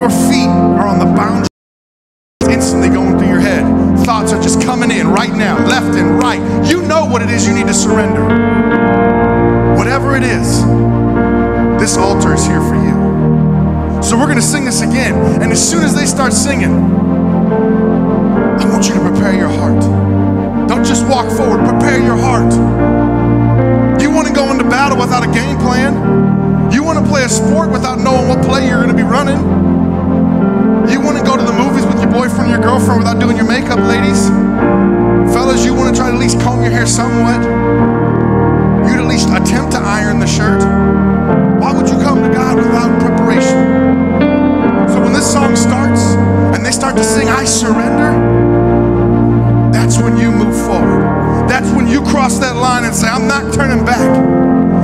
Your feet are on the boundary. Instantly going through your head. Thoughts are just coming in right now, left and right. You know what it is you need to surrender. Whatever it is, this altar is here for you. So we're going to sing this again. And as soon as they start singing, I want you to prepare your heart. Don't just walk forward, prepare your heart. You want to go into battle without a game plan? You want to play a sport without knowing what play you're going to be running? You want to go to the movies with your boyfriend or your girlfriend without doing your makeup, ladies? Fellas, you want to try to at least comb your hair somewhat? You'd at least attempt to iron the shirt? Why would you come to God without preparation? So when this song starts and they start to sing, I surrender, that's when you move forward. That's when you cross that line and say, I'm not turning back.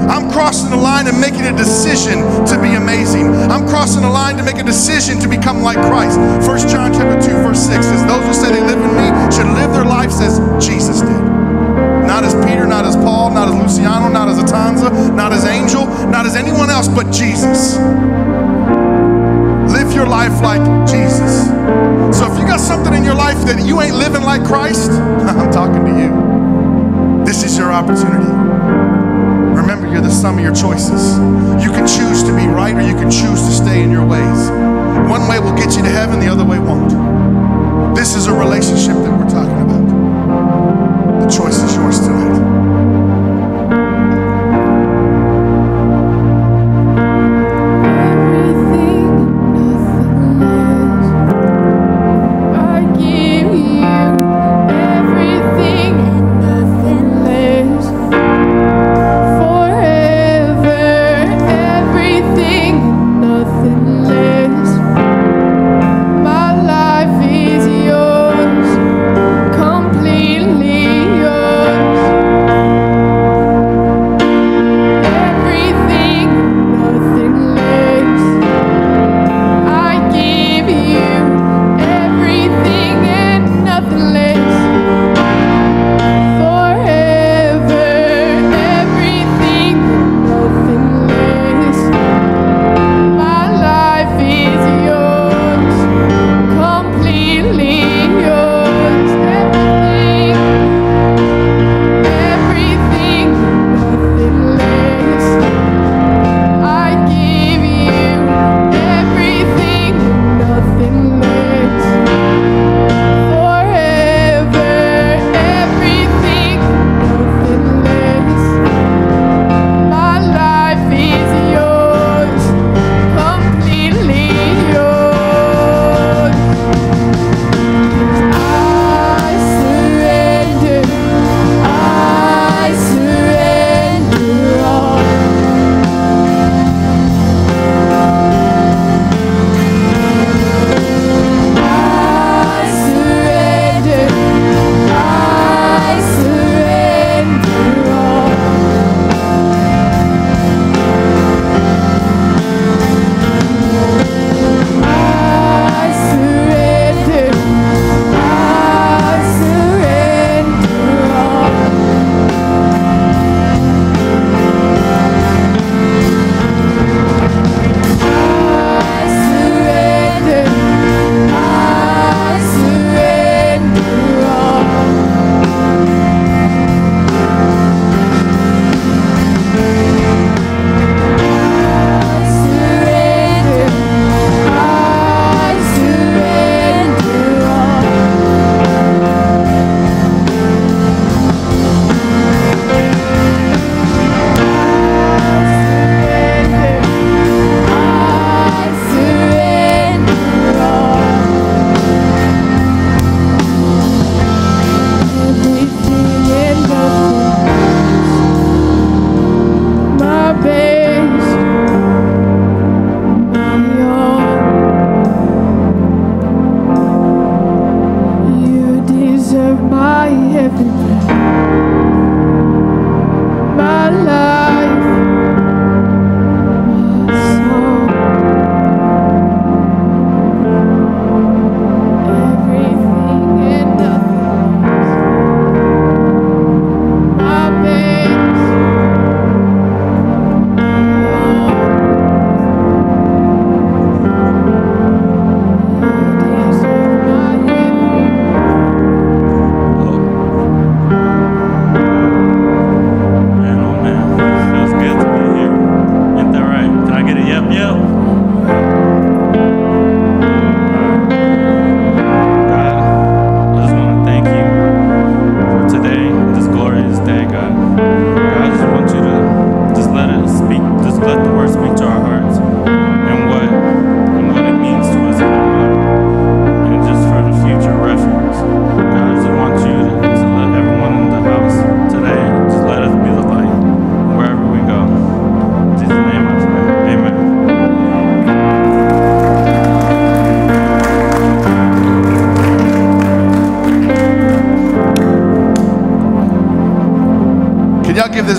I'm crossing the line and making a decision to be amazing. I'm crossing the line to make a decision to become like Christ. 1 John chapter 2 verse 6 says, those who say they live in me should live their lives as Jesus did. Not as Peter, not as Paul, not as Luciano, not as Atanza, not as Angel, not as anyone else but Jesus. Live your life like Jesus. So if you got something in your life that you ain't living like Christ, I'm talking to you. This is your opportunity. Remember, you're the sum of your choices. You can choose to be right or you can choose to stay in your ways. One way will get you to heaven, the other way won't. This is a relationship that we're talking about. The choice is yours tonight. My life is yours.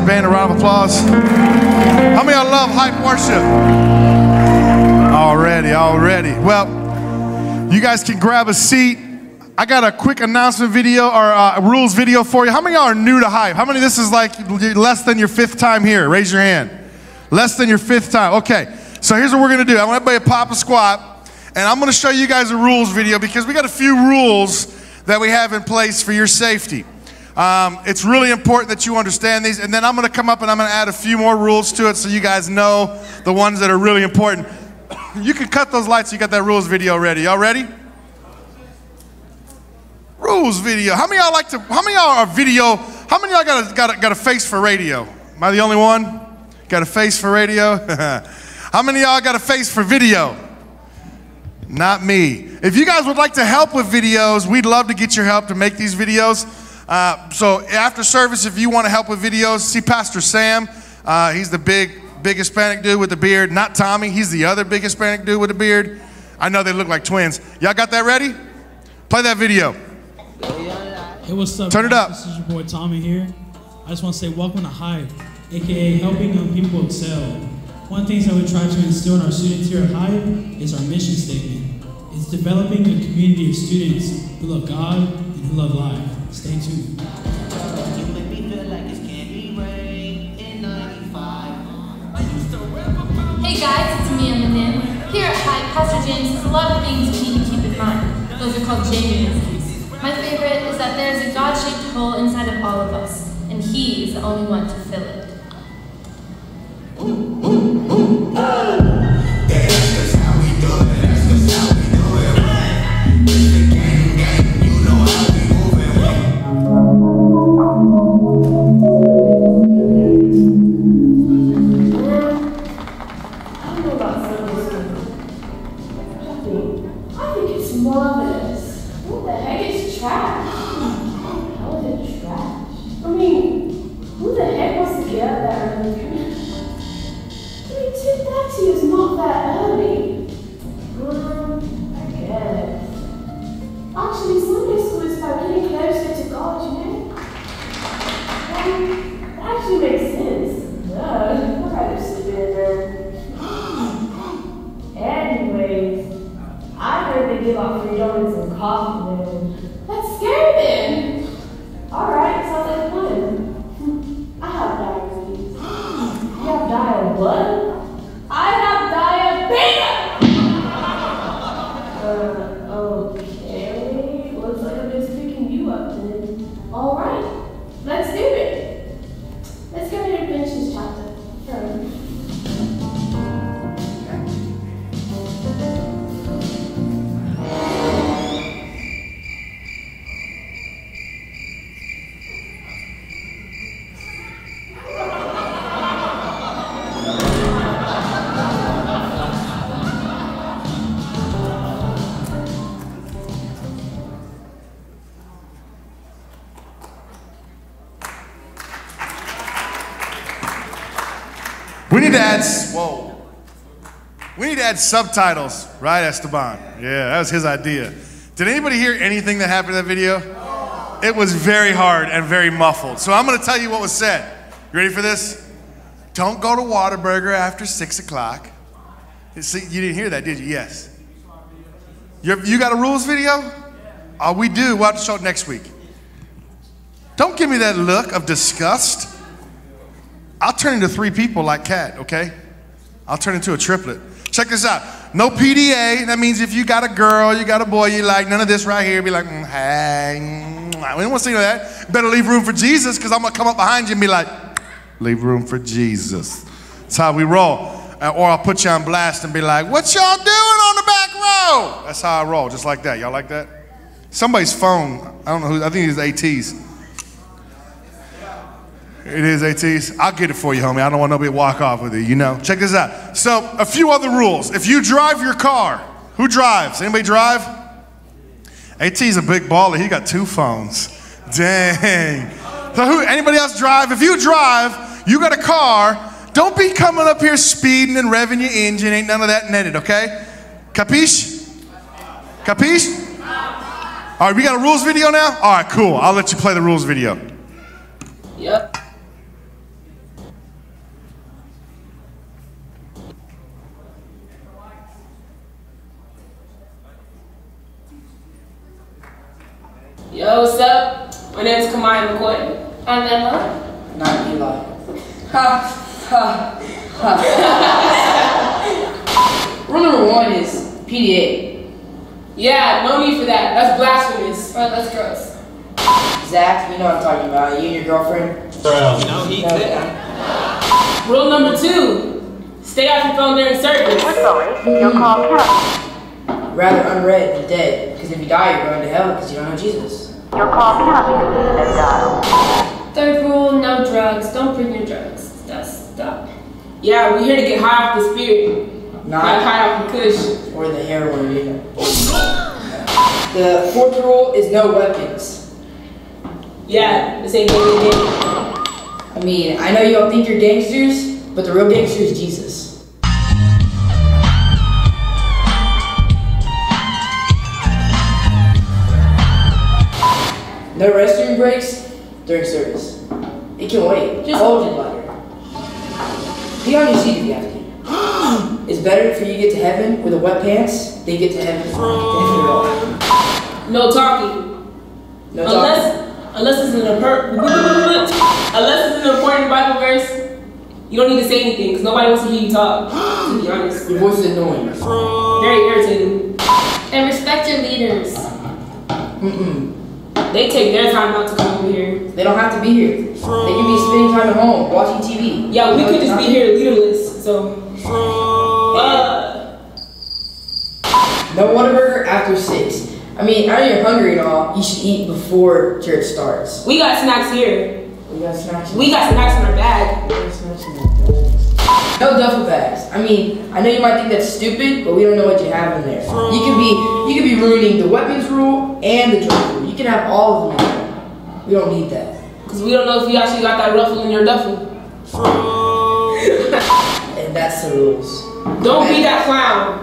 band a round of applause? How many of y'all love hype worship? Already. Well, you guys can grab a seat. I got a quick announcement video or rules video for you. How many of y'all are new to hype? How many of this is like less than your 5th time here? Raise your hand. Less than your 5th time. Okay, so here's what we're going to do. I want everybody to pop a squat, and I'm going to show you guys a rules video because we got a few rules that we have in place for your safety. It's really important that you understand these, and then I'm going to come up and I'm going to add a few more rules to it so you guys know the ones that are really important. You can cut those lights so you got that rules video ready. Y'all ready? Rules video. How many of y'all like to, how many of y'all are video, how many of y'all got a face for radio? Am I the only one? Got a face for radio? How many of y'all got a face for video? Not me. If you guys would like to help with videos, we'd love to get your help to make these videos. So after service, if you want to help with videos, see Pastor Sam. He's the big Hispanic dude with the beard. Not Tommy. He's the other big Hispanic dude with the beard. I know they look like twins. Y'all got that ready? Play that video. Hey, what's up? Turn it up. This is your boy Tommy here. I just want to say welcome to Hype, aka helping young people excel. One of the things that we try to instill in our students here at Hype is our mission statement. It's developing a community of students who love God and who love life. Stay tuned. You make me feel like it's candy rain in 95. Hey guys, it's me, Eminem. Here at Hype, Pastor James has a lot of things we need to keep in mind. Those are called genuineness. My favorite is that there is a God-shaped hole inside of all of us, and He is the only one to fill it. We need to add, we need to add subtitles, right, Esteban? Yeah, that was his idea. Did anybody hear anything that happened in that video? It was very hard and very muffled. So I'm going to tell you what was said. You ready for this? Don't go to Whataburger after 6 o'clock. See, you didn't hear that, did you? Yes. You got a rules video? Oh, we do. We'll have to show it next week. Don't give me that look of disgust. I'll turn into 3 people like Kat, okay? I'll turn into a triplet. Check this out. No PDA. That means if you got a girl, you got a boy you like, none of this right here. Be like, hey. We don't want to see that. Better leave room for Jesus, because I'm going to come up behind you and be like, leave room for Jesus. That's how we roll. Or I'll put you on blast and be like, what y'all doing on the back row? That's how I roll, just like that. Y'all like that? Somebody's phone, I don't know who, I think it's AT's. It is AT's. I'll get it for you, homie. I don't want nobody to walk off with it, you know. Check this out. So, a few other rules. If you drive your car, who drives? Anybody drive? AT's a big baller. He got 2 phones. Dang. So, anybody else drive? If you drive, you got a car, don't be coming up here speeding and revving your engine. Ain't none of that netted, okay? Capiche? Capiche? All right, we got a rules video now? All right, cool. I'll let you play the rules video. Yep. Yo, what's up? My name is Kamaya McCoy. I'm Emma. Not Eli. Ha, ha, ha. Rule number 1 is PDA. Yeah, no need for that. That's blasphemous. Well, that's gross. Zach, you know what I'm talking about. You and your girlfriend. No, he could. Rule number 2, stay off your phone during service. Your call cannot. Rather unread than dead, because if you die, you're going to hell because you don't know Jesus. Your call cannot be received as dialed. Third rule, no drugs. Don't bring your drugs. Stop. Yeah, we're here to get high off the spirit. Not Not high off the kush. or the heroin either. The 4th rule is no weapons. Yeah, this ain't getting it. I mean, I know you all think you're gangsters, but the real gangster is Jesus. No restroom breaks during service. It can wait. Just hold your bladder. Be on your seat if you have to. It's better for you to get to heaven with a wet pants than get to heaven. No talking. No talking. Unless it's an important Bible verse, you don't need to say anything because nobody wants to hear you talk, to be honest. Your voice is annoying. Very irritating. And respect your leaders. They take their time out to come over here. They don't have to be here. They can be spending time at home watching TV. Yeah, we could just be here leaderless, so. No Whataburger after 6. I mean, I know you're hungry and all. You should eat before church starts. We got snacks here. We got snacks. We got snacks in our bag. No duffel bags. I mean, I know you might think that's stupid, but we don't know what you have in there. You could be ruining the weapons rule and the drug rule. You can have all of them in there. We don't need that. Because we don't know if you actually got that ruffle in your duffel. And that's the rules. Don't be that clown.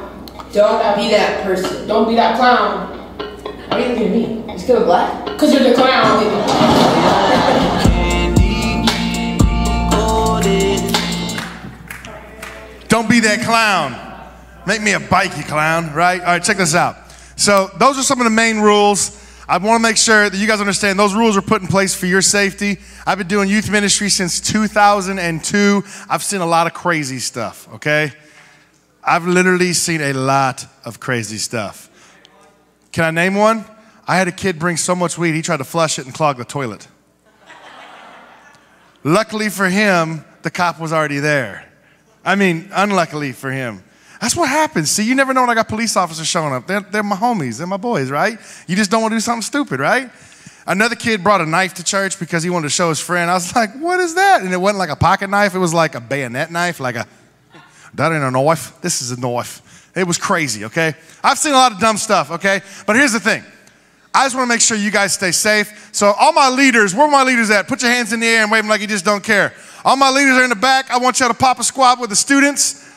Don't be that person. Don't be that clown. Why are you looking at me? Just because I'm black? Because you're the clown. Don't be that clown. Make me a bike, you clown, right? All right, check this out. So those are some of the main rules. I want to make sure that you guys understand those rules are put in place for your safety. I've been doing youth ministry since 2002. I've seen a lot of crazy stuff, okay? I've literally seen a lot of crazy stuff. Can I name one? I had a kid bring so much weed, he tried to flush it and clog the toilet. Luckily for him, the cop was already there. I mean, unluckily for him. That's what happens. See, you never know when I got police officers showing up. They're my homies. They're my boys, right? You just don't want to do something stupid, right? Another kid brought a knife to church because he wanted to show his friend. I was like, what is that? And it wasn't like a pocket knife. It was like a bayonet knife, that ain't a knife. This is a knife. It was crazy, okay? I've seen a lot of dumb stuff, okay? But here's the thing. I just want to make sure you guys stay safe. So all my leaders, where are my leaders at? Put your hands in the air and wave them like you just don't care. All my leaders are in the back. I want y'all to pop a squat with the students.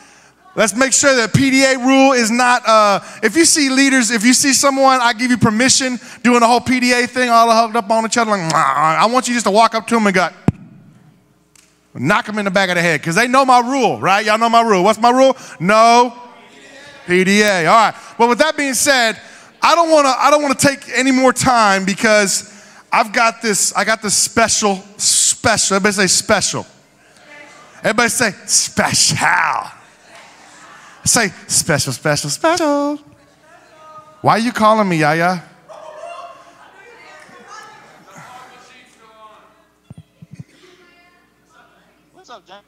Let's make sure that PDA rule is not, if you see leaders, if you see someone, I give you permission doing the whole PDA thing, all hugged up on each other, like, I want you just to walk up to them and go, knock them in the back of the head, because they know my rule, right? Y'all know my rule. What's my rule? No PDA. All right. Well, with that being said, I don't want to take any more time because I got this special. Everybody say special. Everybody say special. Say special, special, special. Why are you calling me, Yaya? What's up, John?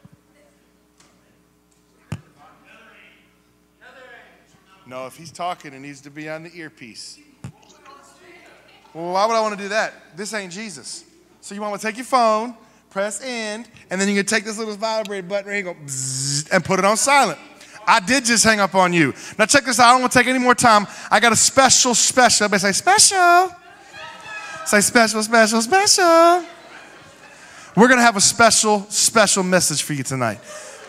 No, if he's talking, it needs to be on the earpiece. Well, why would I want to do that? This ain't Jesus. So you want to take your phone, press end, and then you can take this little vibrate button right here, go bzzz, and put it on silent. I did just hang up on you. Now check this out. I don't want to take any more time. I got a special. Everybody say special. Say special, special, special. We're going to have a special message for you tonight.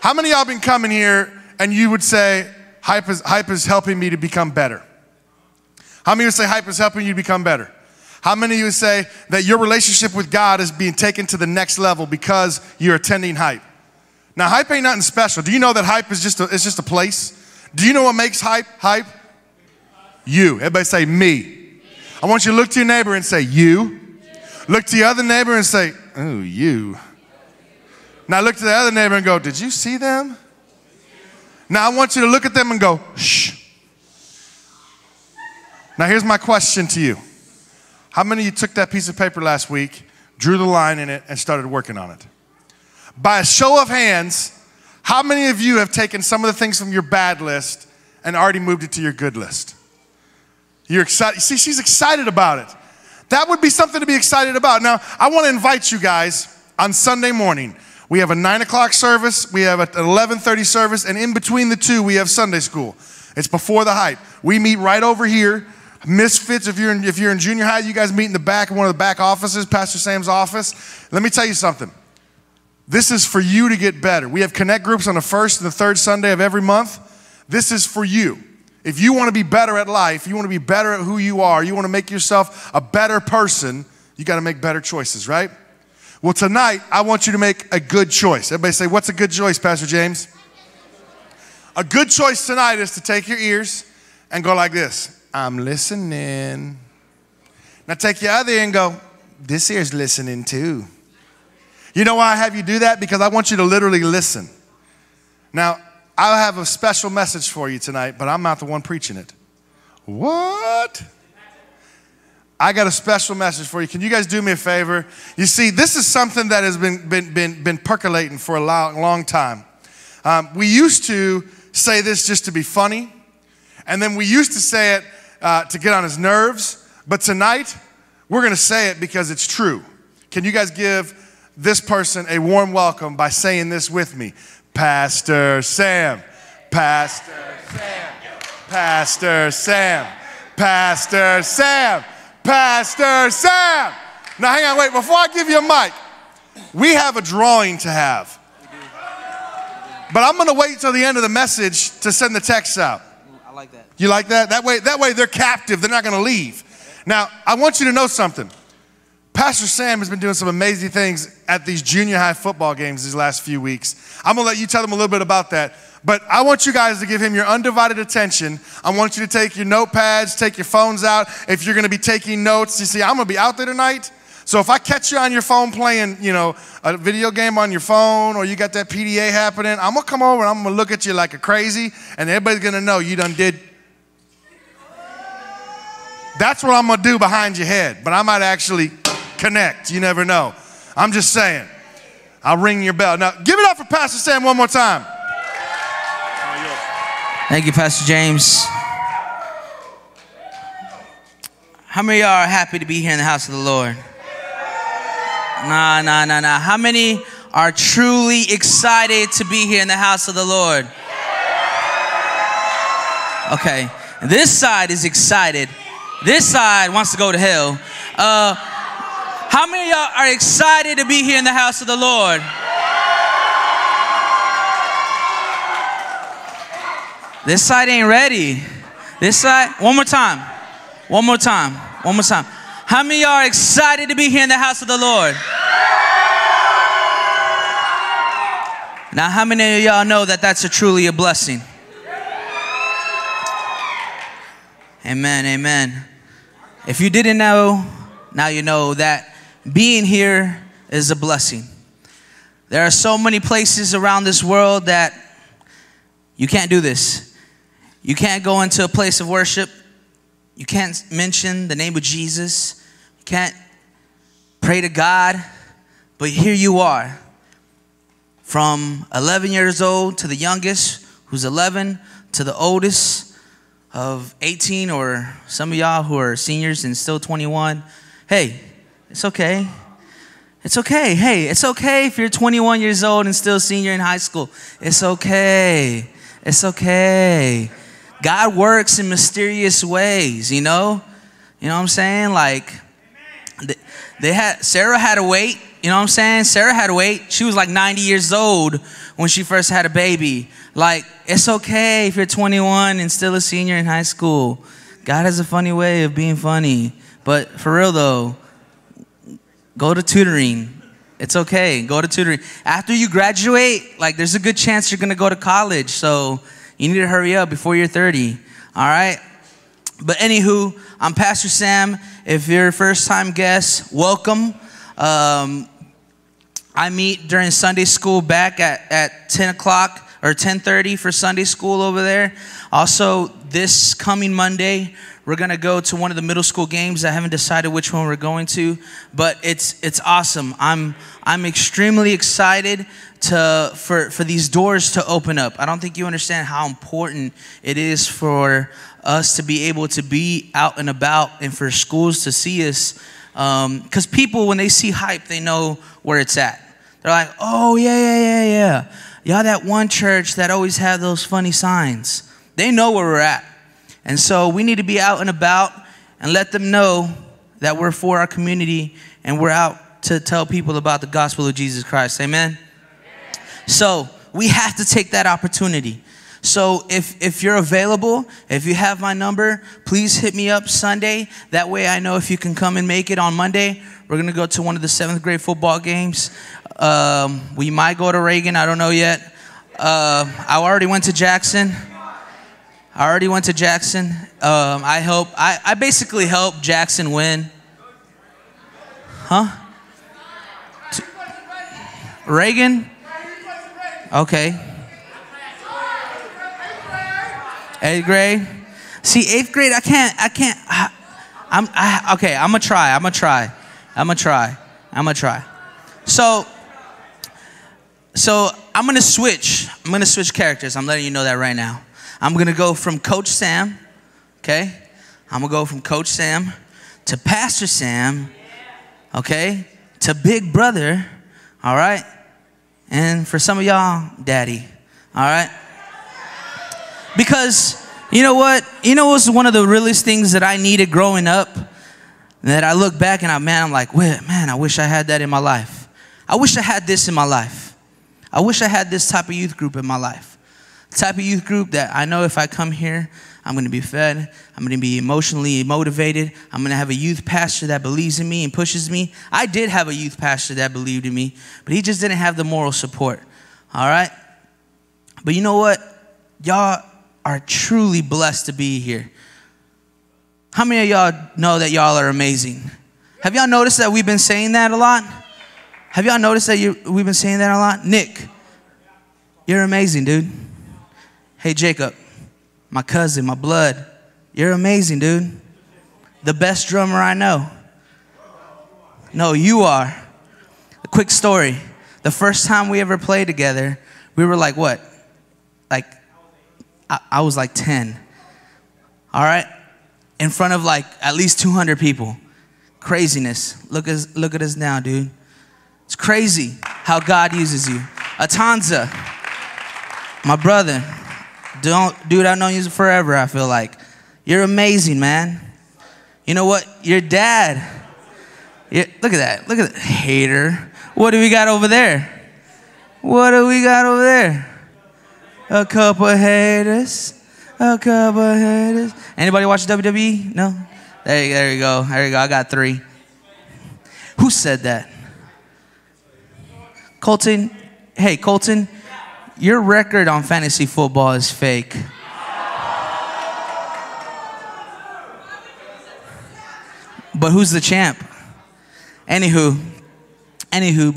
How many of y'all been coming here and you would say, hype is helping me to become better? How many would say hype is helping you to become better? How many of you would say that your relationship with God is being taken to the next level because you're attending hype? Now, hype ain't nothing special. Do you know that hype is just a place? Do you know what makes hype? You. Everybody say me. I want you to look to your neighbor and say, you. Look to your other neighbor and say, oh, you. Now look to the other neighbor and go, did you see them? Now I want you to look at them and go, shh. Now here's my question to you. How many of you took that piece of paper last week, drew the line in it, and started working on it? By a show of hands, how many of you have taken some of the things from your bad list and already moved it to your good list? You're excited. See, she's excited about it. That would be something to be excited about. Now, I want to invite you guys on Sunday morning. We have a 9 o'clock service, we have an 11:30 service, and in between the two, we have Sunday school. It's before the hype. We meet right over here. Misfits, if you're in junior high, you guys meet in the back, in one of the back offices, Pastor Sam's office. Let me tell you something. This is for you to get better. We have connect groups on the first and the third Sunday of every month. This is for you. If you want to be better at life, you want to be better at who you are, you want to make yourself a better person, you got to make better choices, right? Well, tonight, I want you to make a good choice. Everybody say, what's a good choice, Pastor James? A good choice tonight is to take your ears and go like this. I'm listening. Now take your other ear and go, this ear's listening too. You know why I have you do that? Because I want you to literally listen. Now, I have a special message for you tonight, but I'm not the one preaching it. What? I got a special message for you. Can you guys do me a favor? You see, this is something that has been percolating for a long time. We used to say this just to be funny, and then we used to say it to get on his nerves, but tonight, we're going to say it because it's true. Can you guys give this person a warm welcome by saying this with me? Pastor Sam, Pastor Sam, Pastor Sam, Pastor Sam, Pastor Sam. Now hang on, wait, before I give you a mic, we have a drawing to have. But I'm going to wait till the end of the message to send the text out. I like that. You like that? That way they're captive. They're not going to leave. Now, I want you to know something. Pastor Sam has been doing some amazing things at these junior high football games these last few weeks. I'm going to let you tell them a little bit about that. But I want you guys to give him your undivided attention. I want you to take your notepads, take your phones out. If you're going to be taking notes, you see, I'm going to be out there tonight. So if I catch you on your phone playing, you know, a video game on your phone, or you got that PDA happening, I'm going to come over and I'm going to look at you like a crazy, and everybody's going to know you done did. That's what I'm going to do behind your head. But I might actually connect. You never know. I'm just saying. I'll ring your bell. Now, give it up for Pastor Sam one more time. Thank you, Pastor James. How many of y'all are happy to be here in the house of the Lord? Nah. How many are truly excited to be here in the house of the Lord? Okay, this side is excited. This side wants to go to hell. How many of y'all are excited to be here in the house of the Lord? This side ain't ready. This side, one more time. How many of y'all are excited to be here in the house of the Lord? Now, how many of y'all know that that's truly a blessing? Amen. If you didn't know, now you know that being here is a blessing. There are so many places around this world that you can't do this. You can't go into a place of worship. You can't mention the name of Jesus. You can't pray to God. But here you are, from 11 years old to the youngest, who's 11, to the oldest of 18, or some of y'all who are seniors and still 21. Hey, it's okay. It's okay. Hey, it's okay if you're 21 years old and still senior in high school. It's okay. It's okay. God works in mysterious ways, you know? You know what I'm saying? Like, Sarah had to wait. You know what I'm saying? Sarah had to wait. She was like 90 years old when she first had a baby. Like, it's okay if you're 21 and still a senior in high school. God has a funny way of being funny. But for real though, go to tutoring. It's okay. Go to tutoring. After you graduate, like, there's a good chance you're going to go to college. So you need to hurry up before you're 30. All right? But anywho, I'm Pastor Sam. If you're a first-time guest, welcome. I meet during Sunday school back at 10 o'clock or 10:30 for Sunday school over there. Also, this coming Monday, we're going to go to one of the middle school games. I haven't decided which one we're going to, but it's awesome. I'm extremely excited for these doors to open up. I don't think you understand how important it is for us to be able to be out and about and for schools to see us. Because people, when they see Hype, they know where it's at. They're like, oh, yeah. Y'all that one church that always have those funny signs. They know where we're at. And so we need to be out and about and let them know that we're for our community and we're out to tell people about the gospel of Jesus Christ. Amen? So we have to take that opportunity. So if you're available, if you have my number, please hit me up Sunday. That way I know if you can come and make it on Monday. We're going to go to one of the 7th grade football games. We might go to Reagan. I don't know yet. I already went to Jackson. I basically helped Jackson win. Huh? Reagan? Okay. 8th grade. See, 8th grade, I can't. Okay, I'm gonna try. So I'm gonna switch characters. I'm letting you know that right now. I'm gonna go from Coach Sam, okay? I'm gonna go from Coach Sam to Pastor Sam, okay? To Big Brother, all right? And for some of y'all, Daddy, all right? Because you know what? You know what's one of the realest things that I needed growing up? That I look back and I'm like, man, I wish I had that in my life. I wish I had this in my life. I wish I had this type of youth group in my life. The type of youth group that I know if I come here, I'm going to be fed. I'm going to be emotionally motivated. I'm going to have a youth pastor that believes in me and pushes me. I did have a youth pastor that believed in me, but he just didn't have the moral support. All right? But you know what? Y'all are truly blessed to be here. How many of y'all know that y'all are amazing? Have y'all noticed that we've been saying that a lot? Have y'all noticed that we've been saying that a lot? Nick, you're amazing, dude. Hey, Jacob, my cousin, my blood, you're amazing, dude. The best drummer I know. No, you are. A quick story. The first time we ever played together, we were like what? I was like 10. All right? In front of like at least 200 people. Craziness. Look at us now, dude. It's crazy how God uses you. Atanza, my brother. Dude, I've known you forever, I feel like. You're amazing, man. You know what? Your dad. Look at that. Look at that. Hater. What do we got over there? A couple of haters. Anybody watch WWE? No? There you go. I got 3. Who said that? Colton. Hey, Colton, your record on fantasy football is fake. But who's the champ? Anywho,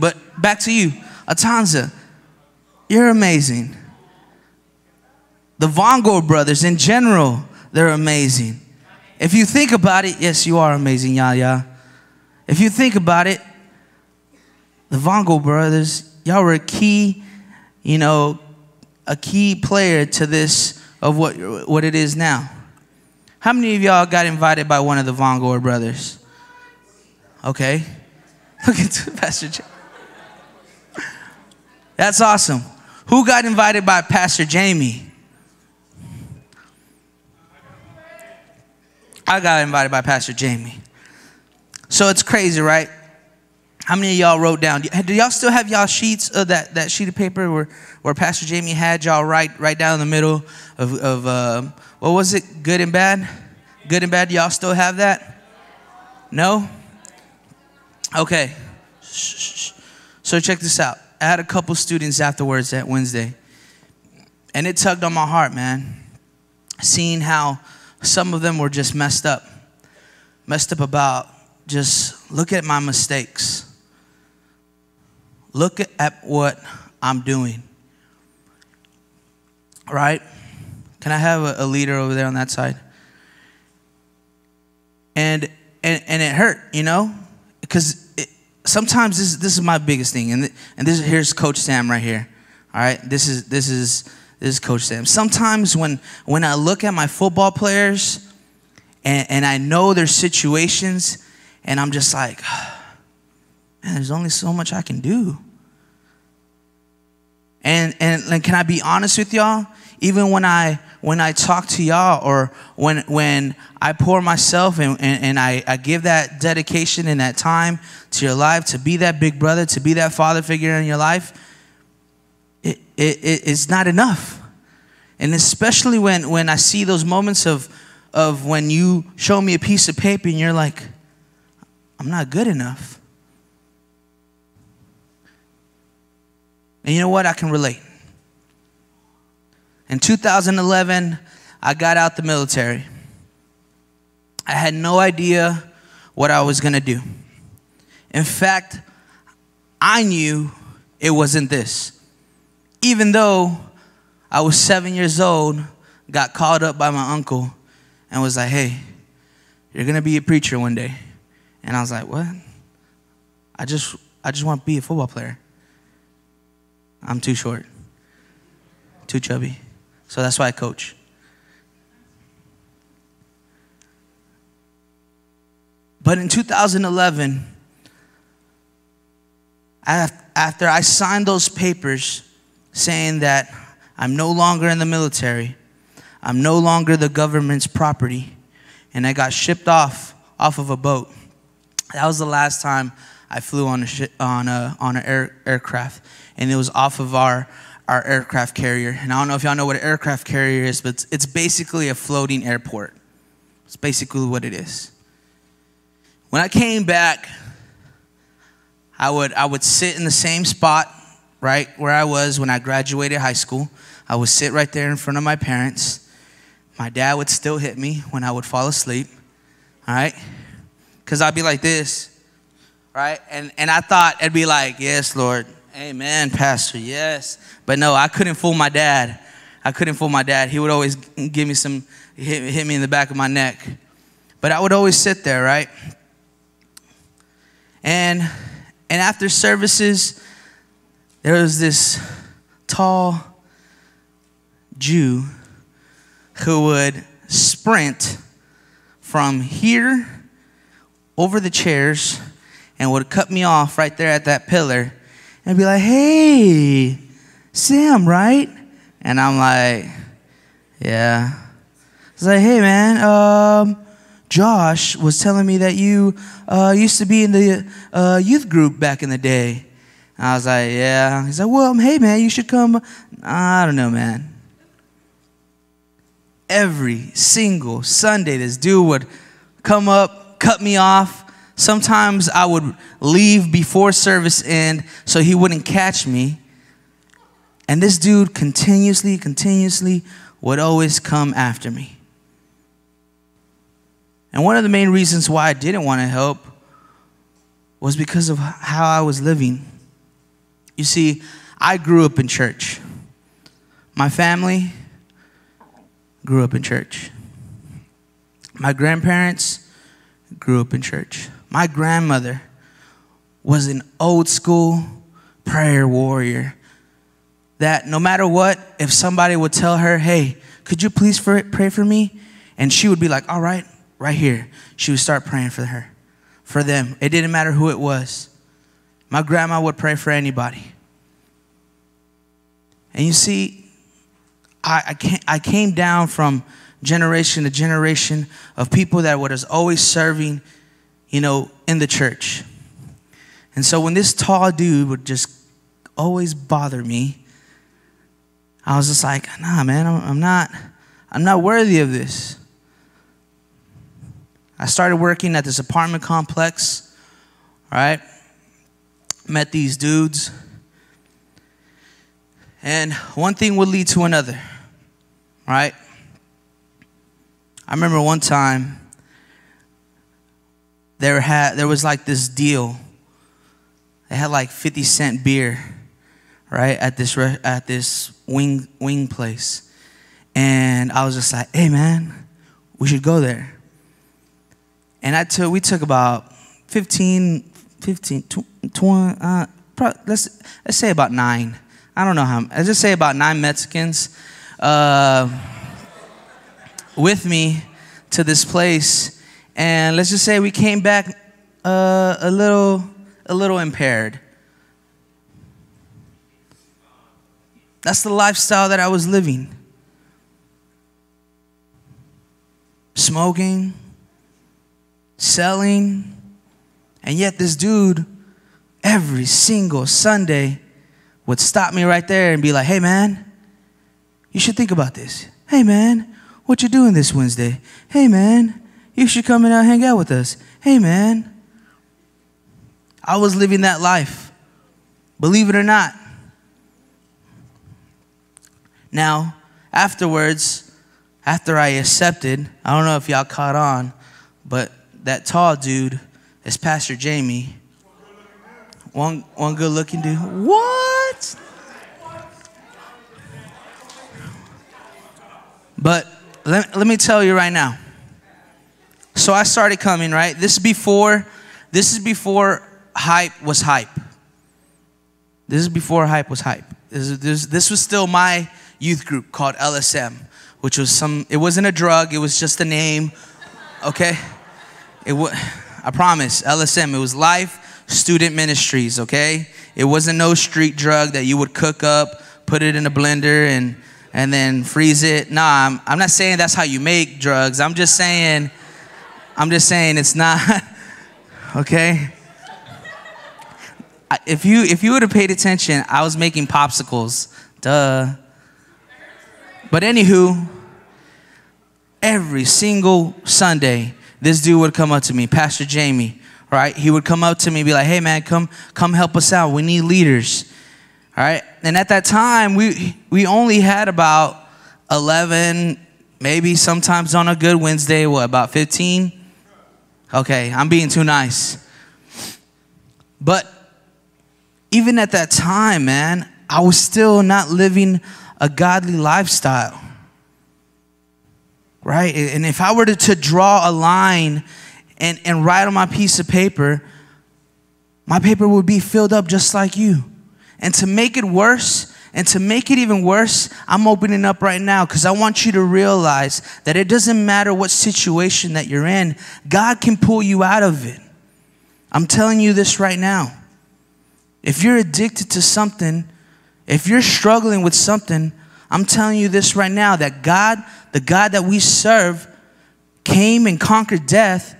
but back to you. Atanza, you're amazing. The Vongo brothers in general, they're amazing. If you think about it, yes, you are amazing, Yaya. If you think about it, the Vongo brothers, y'all were a key player to this of what it is now. How many of y'all got invited by one of the Vongo brothers? Okay. Look at Pastor J. That's awesome. Who got invited by Pastor Jamie? I got invited by Pastor Jamie. So it's crazy, right? How many of y'all wrote down? Do y'all still have y'all sheets of that sheet of paper where Pastor Jamie had y'all write down in the middle of what was it? Good and bad? Good and bad, y'all still have that? No? Okay. So check this out. I had a couple students afterwards that Wednesday. And it tugged on my heart, man. Seeing how some of them were just messed up. Messed up about just look at my mistakes. Look at what I'm doing. Right? Can I have a leader over there on that side? And it hurt, you know, because sometimes this is my biggest thing, and here's Coach Sam right here. All right, this is Coach Sam. Sometimes when I look at my football players and I know their situations, and I'm just like, man, there's only so much I can do. And can I be honest with y'all? Even when I talk to y'all, or when I pour myself and I give that dedication and that time to your life, to be that big brother, to be that father figure in your life, it's not enough. And especially when I see those moments of when you show me a piece of paper and you're like, I'm not good enough. And you know what? I can relate. In 2011, I got out the military. I had no idea what I was going to do. In fact, I knew it wasn't this. Even though I was 7 years old, got called up by my uncle and was like, hey, you're going to be a preacher one day. And I was like, what? I just want to be a football player. I'm too short, too chubby. So that's why I coach. But in 2011, after I signed those papers saying that I'm no longer in the military, I'm no longer the government's property, and I got shipped off of a boat, that was the last time I flew on an aircraft, and it was off of our aircraft carrier. And I don't know if y'all know what an aircraft carrier is, but it's basically a floating airport. It's basically what it is. When I came back, I would sit in the same spot right where I was when I graduated high school. I would sit right there in front of my parents. My dad would still hit me when I would fall asleep, all right? Because I'd be like this, right? And I thought it'd be like, yes, Lord. Amen, Pastor, yes. But no, I couldn't fool my dad. He would always give me hit me in the back of my neck. But I would always sit there, right? And after services, there was this tall Jew who would sprint from here over the chairs and would cut me off right there at that pillar and be like, hey, Sam, right? And I'm like, yeah. He's like, hey, man, Josh was telling me that you used to be in the youth group back in the day. And I was like, yeah. He's like, well, hey, man, you should come. I don't know, man. Every single Sunday, this dude would come up, cut me off. Sometimes I would leave before service end so he wouldn't catch me. And this dude continuously would always come after me. And one of the main reasons why I didn't want to help was because of how I was living. You see, I grew up in church. My family grew up in church. My grandparents grew up in church. My grandmother was an old school prayer warrior that no matter what, if somebody would tell her, hey, could you please pray for me? And she would be like, all right, right here. She would start praying for them. It didn't matter who it was. My grandma would pray for anybody. And you see, I came down from generation to generation of people that was always serving, you know, in the church. And so when this tall dude would just always bother me, I was just like, nah, man, I'm not worthy of this. I started working at this apartment complex, right? Met these dudes. And one thing would lead to another, right? I remember one time there was like this deal. They had like 50-cent beer, right, at this wing place. And I was just like, hey man, we should go there. And we took about 20, let's say about 9. I don't know how, let's just say about 9 Mexicans with me to this place. And let's just say we came back a little impaired. That's the lifestyle that I was living. Smoking, selling, and yet this dude every single Sunday would stop me right there and be like, hey man, you should think about this. Hey man, what you doing this Wednesday? Hey man, you should come and hang out with us. Hey man. I was living that life, believe it or not. Now, afterwards, after I accepted, I don't know if y'all caught on, but that tall dude is Pastor Jamie. One good looking dude. What? But let me tell you right now. So I started coming, right? This is before hype was hype. This is before hype was hype. This was still my youth group called LSM, which was it wasn't a drug, it was just a name, okay? I promise, LSM, it was Life Student Ministries, okay? It wasn't no street drug that you would cook up, put it in a blender and then freeze it. Nah, I'm not saying that's how you make drugs. I'm just saying it's not, okay? If you would have paid attention, I was making popsicles, duh. But anywho, every single Sunday, this dude would come up to me, Pastor Jamie, right? He would come up to me and be like, hey man, come help us out. We need leaders, all right? And at that time, we only had about 11, maybe sometimes on a good Wednesday, about 15? Okay, I'm being too nice. But even at that time, man, I was still not living a godly lifestyle, right? And if I were to draw a line and write on my piece of paper, my paper would be filled up just like you. And to make it worse, and to make it even worse, I'm opening up right now because I want you to realize that it doesn't matter what situation that you're in, God can pull you out of it. I'm telling you this right now. If you're addicted to something, if you're struggling with something, I'm telling you this right now, that God, the God that we serve, came and conquered death.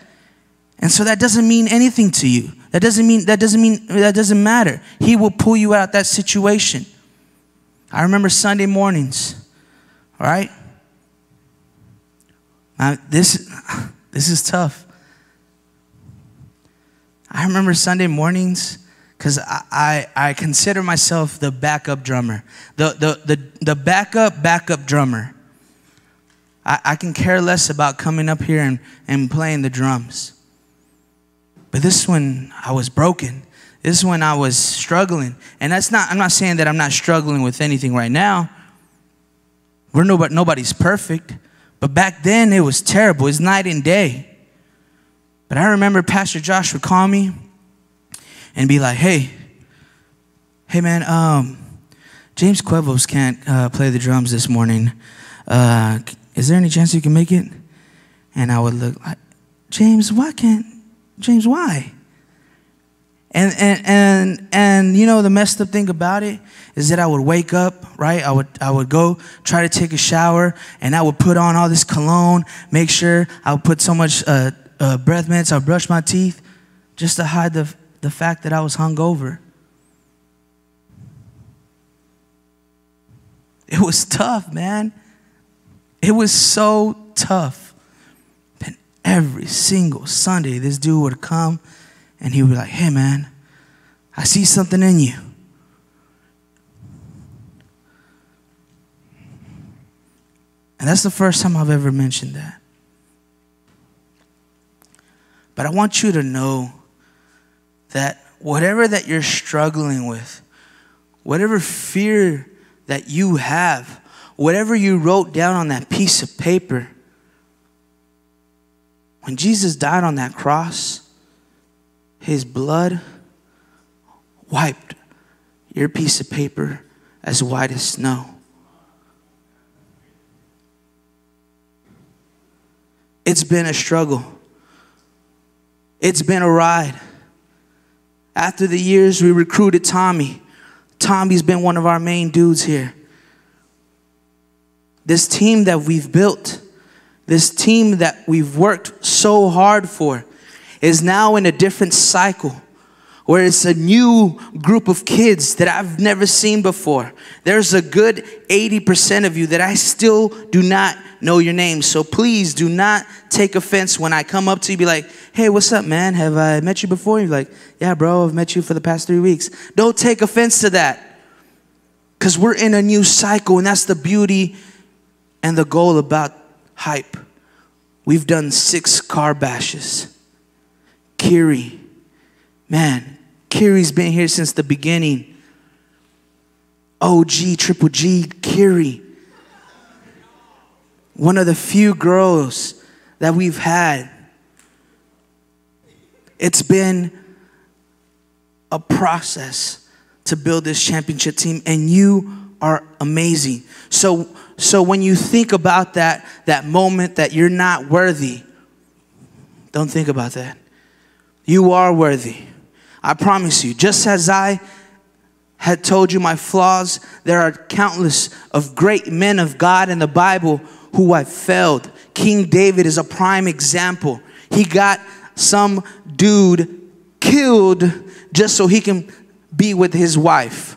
And so that doesn't mean anything to you. That doesn't matter. He will pull you out of that situation. I remember Sunday mornings, all right? This is tough. I remember Sunday mornings because I consider myself the backup drummer, the backup drummer. I can care less about coming up here and playing the drums. But this one, I was broken. This is when I was struggling. And I'm not saying that I'm not struggling with anything right now. Nobody's perfect. But back then, it was terrible. It was night and day. But I remember Pastor Josh would call me and be like, hey man, James Cuevos can't play the drums this morning. Is there any chance you can make it? And I would look like, James, why? And you know, the messed up thing about it is that I would wake up, right? I would go try to take a shower, and I would put on all this cologne, make sure I would put so much breath mints, I would brush my teeth just to hide the fact that I was hungover. It was tough, man. It was so tough. And every single Sunday, this dude would come and he would be like, hey man, I see something in you. And that's the first time I've ever mentioned that. But I want you to know that whatever that you're struggling with, whatever fear that you have, whatever you wrote down on that piece of paper, when Jesus died on that cross, his blood wiped your piece of paper as white as snow. It's been a struggle. It's been a ride. After the years, we recruited Tommy. Tommy's been one of our main dudes here. This team that we've built, this team that we've worked so hard for, is now in a different cycle where it's a new group of kids that I've never seen before. There's a good 80% of you that I still do not know your name. So please do not take offense when I come up to you, be like, hey, what's up, man? Have I met you before? You're like, yeah, bro, I've met you for the past 3 weeks. Don't take offense to that, because we're in a new cycle, and that's the beauty and the goal about Hype. We've done 6 car bashes. Kiri, man, Kiri's been here since the beginning. OG, Triple G, Kiri. One of the few girls that we've had. It's been a process to build this championship team, and you are amazing. So when you think about that moment that you're not worthy, don't think about that. You are worthy. I promise you. Just as I had told you my flaws, there are countless of great men of God in the Bible who have failed. King David is a prime example. He got some dude killed just so he can be with his wife.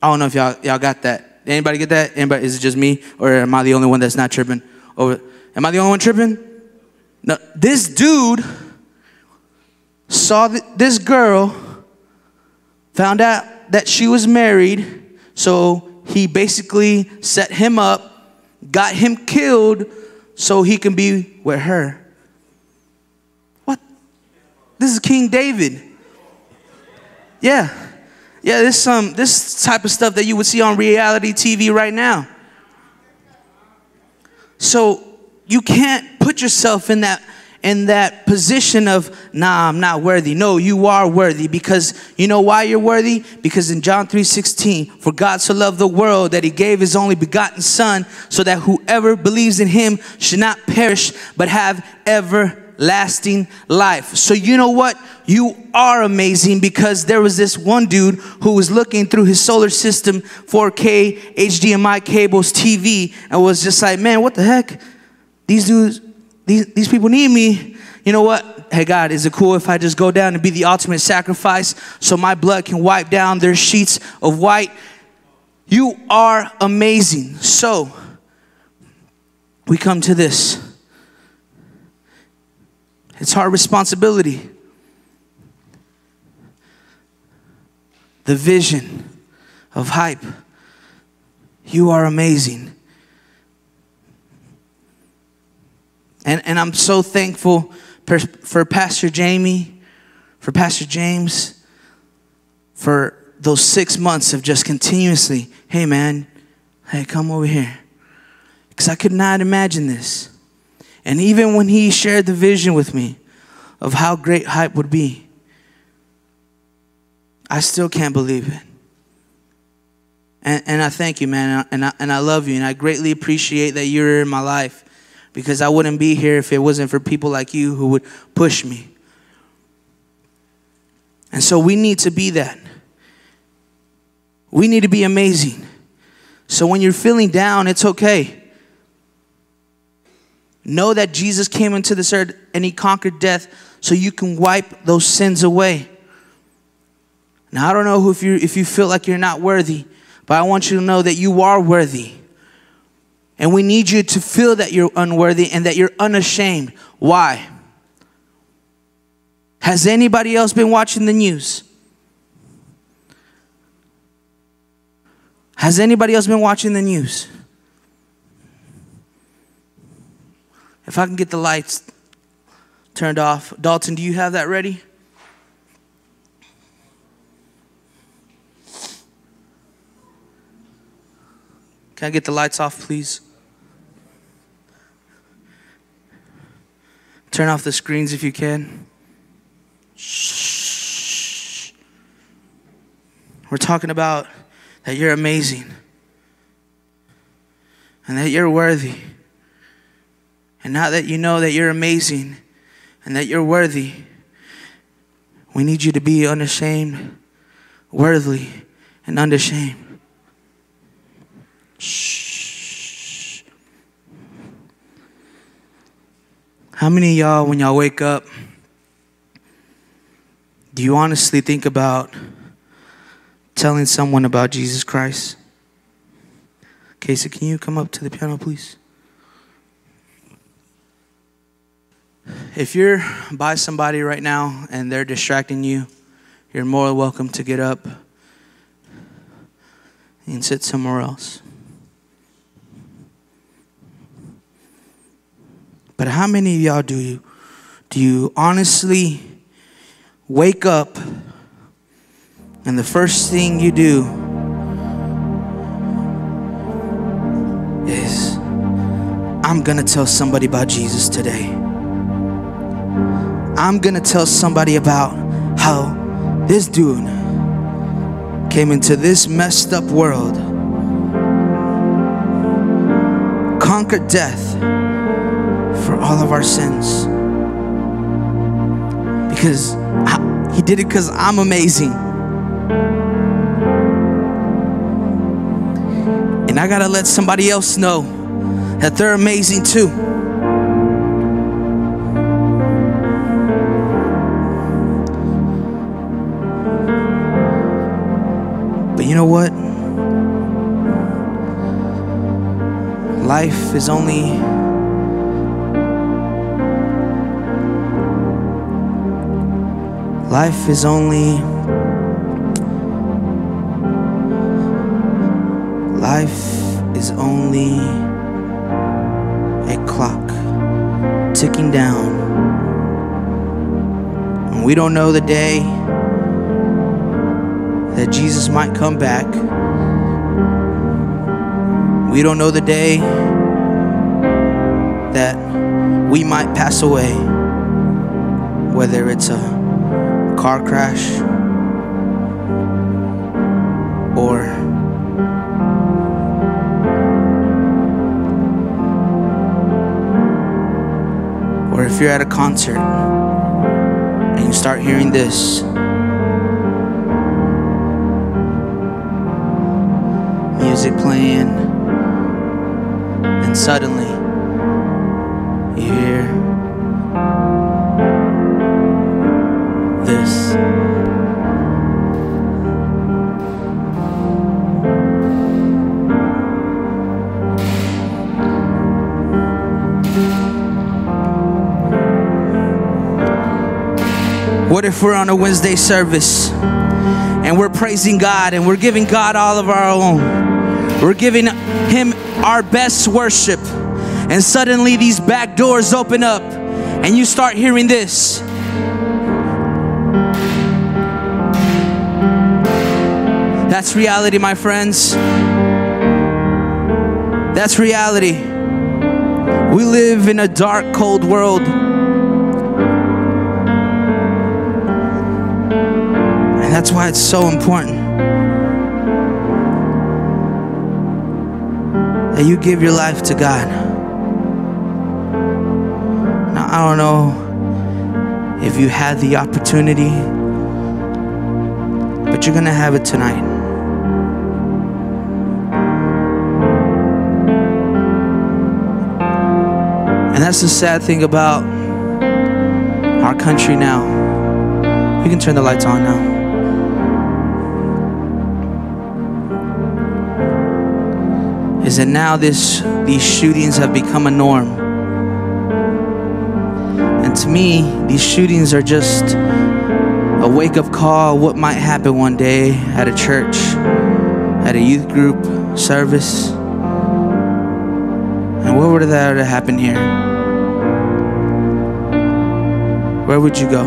I don't know if y'all got that. Anybody get that? Anybody? Is it just me, or am I the only one that's not tripping over? Am I the only one tripping? No. This dude saw this girl, found out that she was married, so he basically set him up, got him killed so he can be with her. What? This is King David. Yeah, this type of stuff that you would see on reality TV right now. So you can't put yourself in that position of, nah, I'm not worthy. No, you are worthy, because you know why you're worthy? Because in John 3:16, for God so loved the world that he gave his only begotten son, so that whoever believes in him should not perish but have everlasting life. So you know what? You are amazing, because there was this one dude who was looking through his solar system 4K HDMI cables TV and was just like, man, what the heck? These dudes, these people need me. You know what? Hey, God, is it cool if I just go down and be the ultimate sacrifice so my blood can wipe down their sheets of white? You are amazing. So we come to this. It's our responsibility. The vision of Hype. You are amazing. And I'm so thankful for Pastor Jamie, for Pastor James, for those 6 months of just continuously, hey man, hey, come over here. Because I could not imagine this. And even when he shared the vision with me of how great Hype would be, I still can't believe it. And I thank you, man, and I love you, and I greatly appreciate that you're in my life, because I wouldn't be here if it wasn't for people like you who would push me. And so we need to be that. We need to be amazing. So when you're feeling down, it's okay. Know that Jesus came into this earth and he conquered death so you can wipe those sins away. Now, I don't know if you feel like you're not worthy, but I want you to know that you are worthy. And we need you to feel that you're unworthy and that you're unashamed. Why? Has anybody else been watching the news? Has anybody else been watching the news? If I can get the lights turned off. Dalton, do you have that ready? Can I get the lights off, please? Turn off the screens if you can. Shh. We're talking about that you're amazing and that you're worthy. And now that you know that you're amazing and that you're worthy, we need you to be unashamed, worthy, and unashamed. Shh. How many of y'all, when y'all wake up, do you honestly think about telling someone about Jesus Christ? Casey, can you come up to the piano, please? If you're by somebody right now and they're distracting you, you're more welcome to get up and sit somewhere else. But how many of y'all do you honestly wake up and the first thing you do is, I'm gonna tell somebody about Jesus today. I'm gonna tell somebody about how this dude came into this messed up world, conquered death for all of our sins. Because he did it because I'm amazing. And I gotta let somebody else know that they're amazing too. But you know what? Life is only a clock ticking down. And we don't know the day that Jesus might come back. We don't know the day that we might pass away, whether it's a car crash or if you're at a concert and you start hearing this, music playing, and suddenly you hear this. What if we're on a Wednesday service and we're praising God and we're giving God all of our own? We're giving Him our best worship, and suddenly these back doors open up and you start hearing this. That's reality, my friends. That's reality. We live in a dark, cold world. And that's why it's so important that you give your life to God. Now, I don't know if you had the opportunity, but you're gonna have it tonight. And that's the sad thing about our country now. You can turn the lights on now. Is that now these shootings have become a norm. And to me, these shootings are just a wake-up call what might happen one day at a church, at a youth group service. And what would that happen here? where would you go?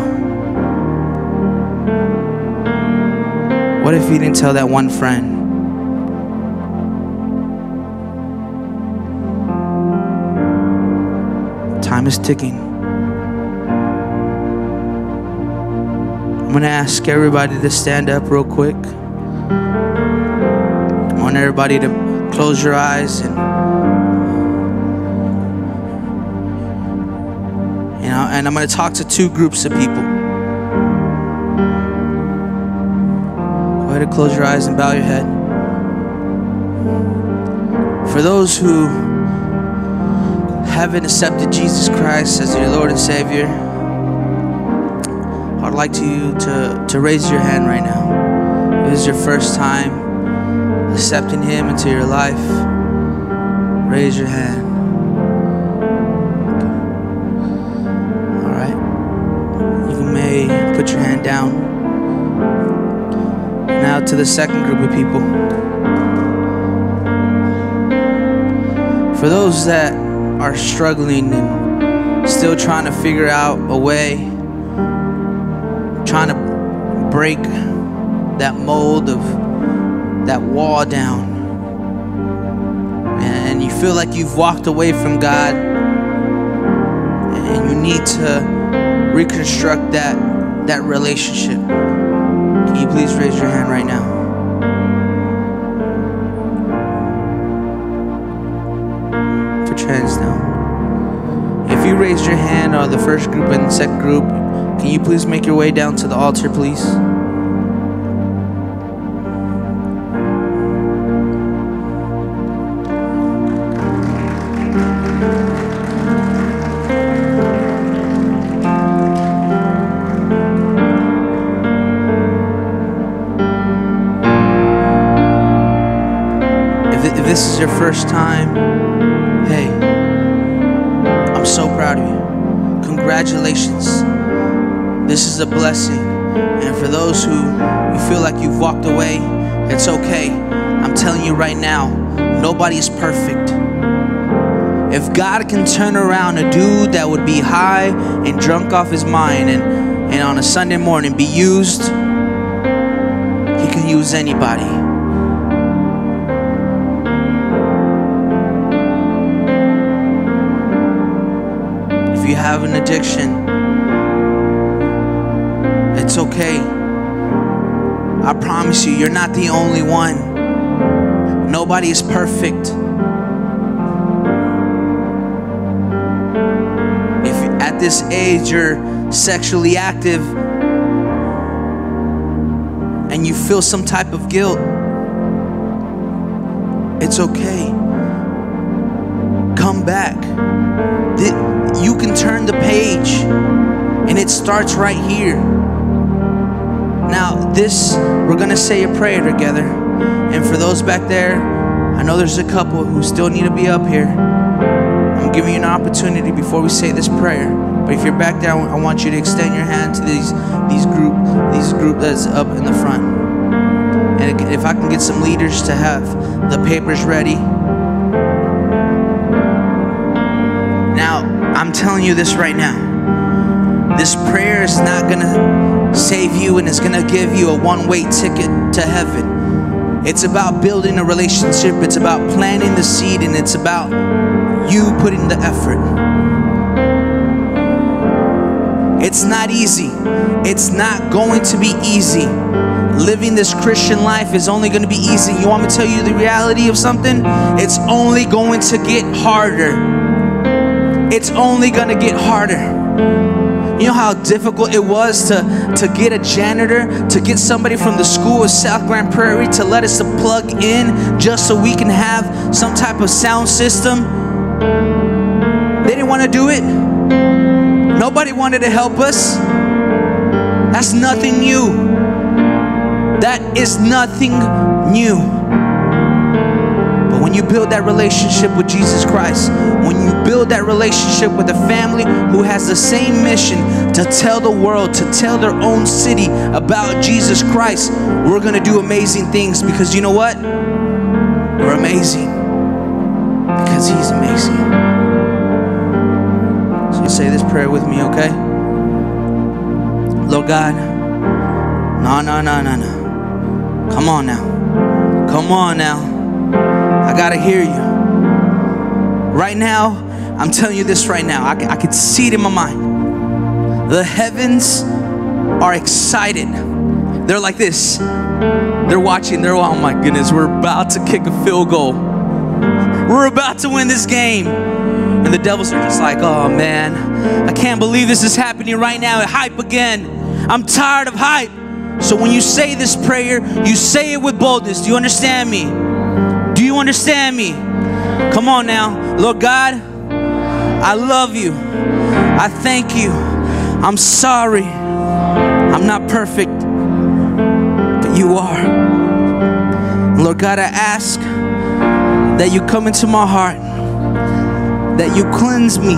What if you didn't tell that one friend? Time is ticking. I'm gonna ask everybody to stand up real quick. I want everybody to close your eyes and I'm gonna talk to two groups of people. Go ahead and close your eyes and bow your head. For those who haven't accepted Jesus Christ as your Lord and Savior, I'd like you to raise your hand right now. If this is your first time accepting Him into your life, raise your hand. All right. You may put your hand down. Now to the second group of people. For those that are struggling and still trying to figure out a way, trying to break that mold of that wall down, and you feel like you've walked away from God and you need to reconstruct that relationship, can you please raise your hand right now? Put your hands down. If you raised your hand on the first group and the second group, can you please make your way down to the altar, please? If this is your first time, hey, I'm so proud of you. Congratulations. This is a blessing. And for those who you feel like you've walked away, it's okay. I'm telling you right now, nobody is perfect. If God can turn around a dude that would be high and drunk off his mind and on a Sunday morning be used, He can use anybody. If you have an addiction, it's okay. I promise you, you're not the only one. Nobody is perfect. If at this age you're sexually active and you feel some type of guilt, it's okay. Come back. You can turn the page, and it starts right here. Now, we're gonna say a prayer together. And for those back there, I know there's a couple who still need to be up here. I'm giving you an opportunity before we say this prayer. But if you're back there, I want you to extend your hand to these group that's up in the front. And if I can get some leaders to have the papers ready. Now, I'm telling you this right now. This prayer is not gonna save you and it's gonna give you a one-way ticket to heaven. It's about building a relationship. It's about planting the seed, and it's about you putting the effort. It's not easy. It's not going to be easy. Living this Christian life is only going to be easy. You want me to tell you the reality of something? It's only going to get harder. It's only going to get harder. You know how difficult it was to get a janitor, to get somebody from the school of South Grand Prairie to let us to plug in just so we can have some type of sound system? They didn't want to do it. Nobody wanted to help us. That's nothing new. That is nothing new. But when you build that relationship with Jesus Christ, when you build that relationship with a family who has the same mission to tell the world, to tell their own city about Jesus Christ, we're going to do amazing things, because you know what? We're amazing because He's amazing. So say this prayer with me, okay? Lord God, no. Come on now. Come on now. I gotta hear you. Right now, I'm telling you this right now. I can see it in my mind. The heavens are excited. They're like this. They're watching. Oh my goodness, we're about to kick a field goal. We're about to win this game. And the devils are just like, oh man, I can't believe this is happening right now. Hype again. I'm tired of hype. So when you say this prayer, you say it with boldness. Do you understand me? Do you understand me? Come on now. Lord God, I love you. I thank you. I'm sorry. I'm not perfect, but you are. Lord God, I ask that you come into my heart, that you cleanse me,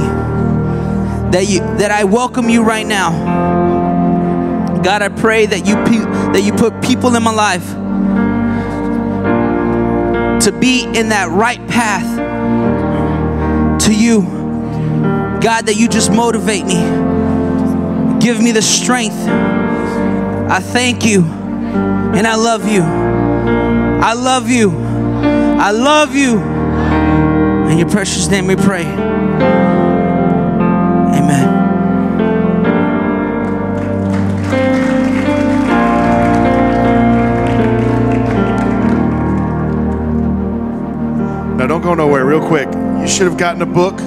that I welcome you right now. God, I pray that you put people in my life to be in that right path to you. God, that you just motivate me. Give me the strength. I thank you and I love you. I love you. I love you. In your precious name we pray. Amen. Now don't go nowhere real quick. You should have gotten a book.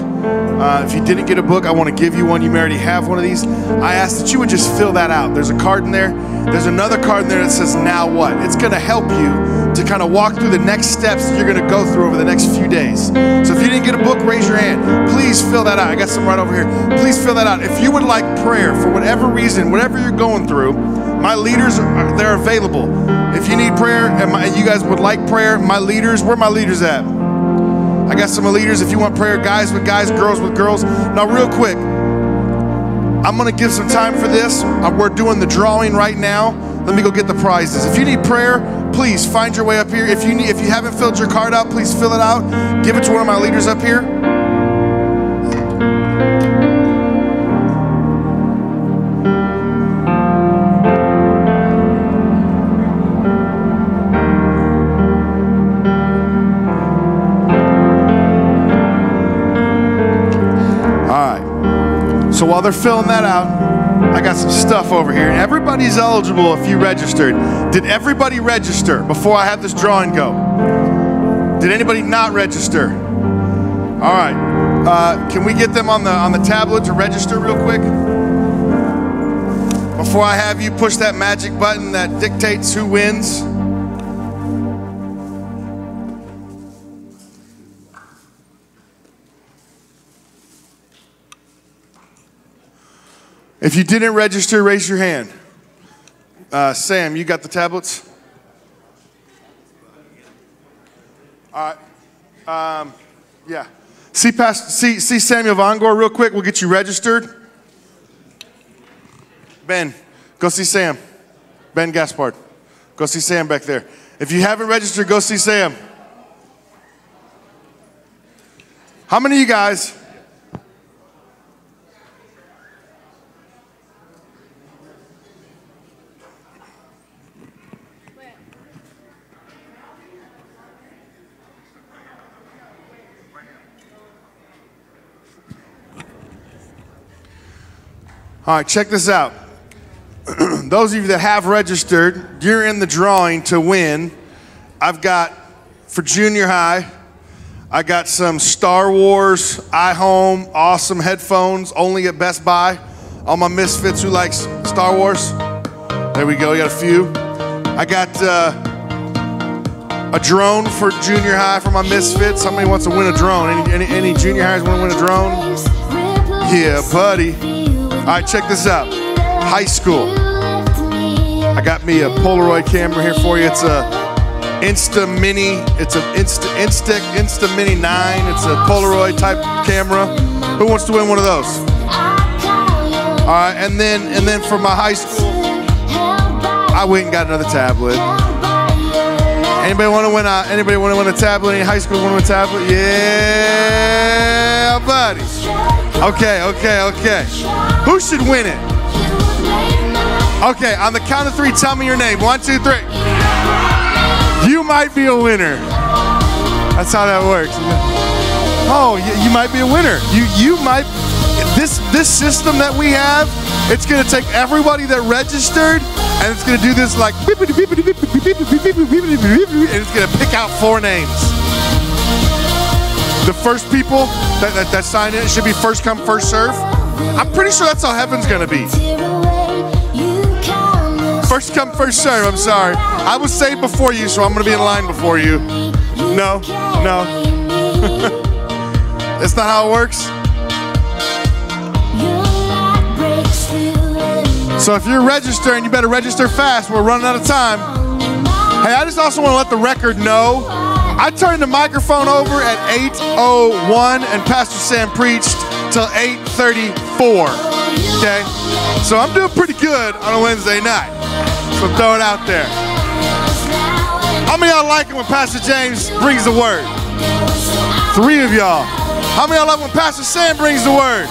If you didn't get a book, I want to give you one. You may already have one of these. I ask that you would just fill that out. There's a card in there. There's another card in there that says, now what? It's going to help you to kind of walk through the next steps that you're going to go through over the next few days. So if you didn't get a book, raise your hand. Please fill that out. I got some right over here. Please fill that out. If you would like prayer for whatever reason, whatever you're going through, my leaders, they're available. If you need prayer and you guys would like prayer, my leaders, where are my leaders at? I got some leaders if you want prayer, guys with guys, girls with girls. Now real quick, I'm gonna give some time for this. We're doing the drawing right now. Let me go get the prizes. If you need prayer, please find your way up here. If you haven't filled your card out, please fill it out. Give it to one of my leaders up here. So while they're filling that out, I got some stuff over here. And everybody's eligible if you registered. Did everybody register before I have this drawing go? Did anybody not register? All right. Can we get them on the tablet to register real quick? Before I have you push that magic button that dictates who wins. If you didn't register, raise your hand. Sam, you got the tablets? All right. Yeah. See Samuel Vongor real quick. We'll get you registered. Ben, go see Sam. Ben Gaspard. Go see Sam back there. If you haven't registered, go see Sam. How many of you guys... All right, check this out. Those of you that have registered, you're in the drawing to win. I've got, for junior high, I got some Star Wars iHome awesome headphones, only at Best Buy. All my Misfits who likes Star Wars. There we go, we got a few. I got a drone for junior high for my Misfits. Somebody wants to win a drone. Any junior highs want to win a drone? Yeah, buddy. All right, check this out. High school. I got me a Polaroid camera here for you. It's a Insta Mini. It's a Insta Mini 9. It's a Polaroid type camera. Who wants to win one of those? All right, and then for my high school, I went and got another tablet. Anybody want to win a tablet? Any high school want to win a tablet? Yeah, buddy. Okay. Who should win it? Okay, on the count of 3, tell me your name. 1, 2, 3. You might be a winner. That's how that works. Oh, you might be a winner. You might. This system that we have, it's gonna take everybody that registered, and it's gonna do this like, and it's gonna pick out 4 names. The first people that sign in, it should be first come, first serve. I'm pretty sure that's how heaven's gonna be. First come, first serve. I'm sorry. I was saved before you, so I'm gonna be in line before you. No. That's not how it works. So if you're registering, you better register fast. We're running out of time. Hey, I just also want to let the record know, I turned the microphone over at 8:01 and Pastor Sam preached till 8:34. Okay? So I'm doing pretty good on a Wednesday night. So throw it out there. How many of y'all like it when Pastor James brings the word? 3 of y'all. How many of y'all like when Pastor Sam brings the word?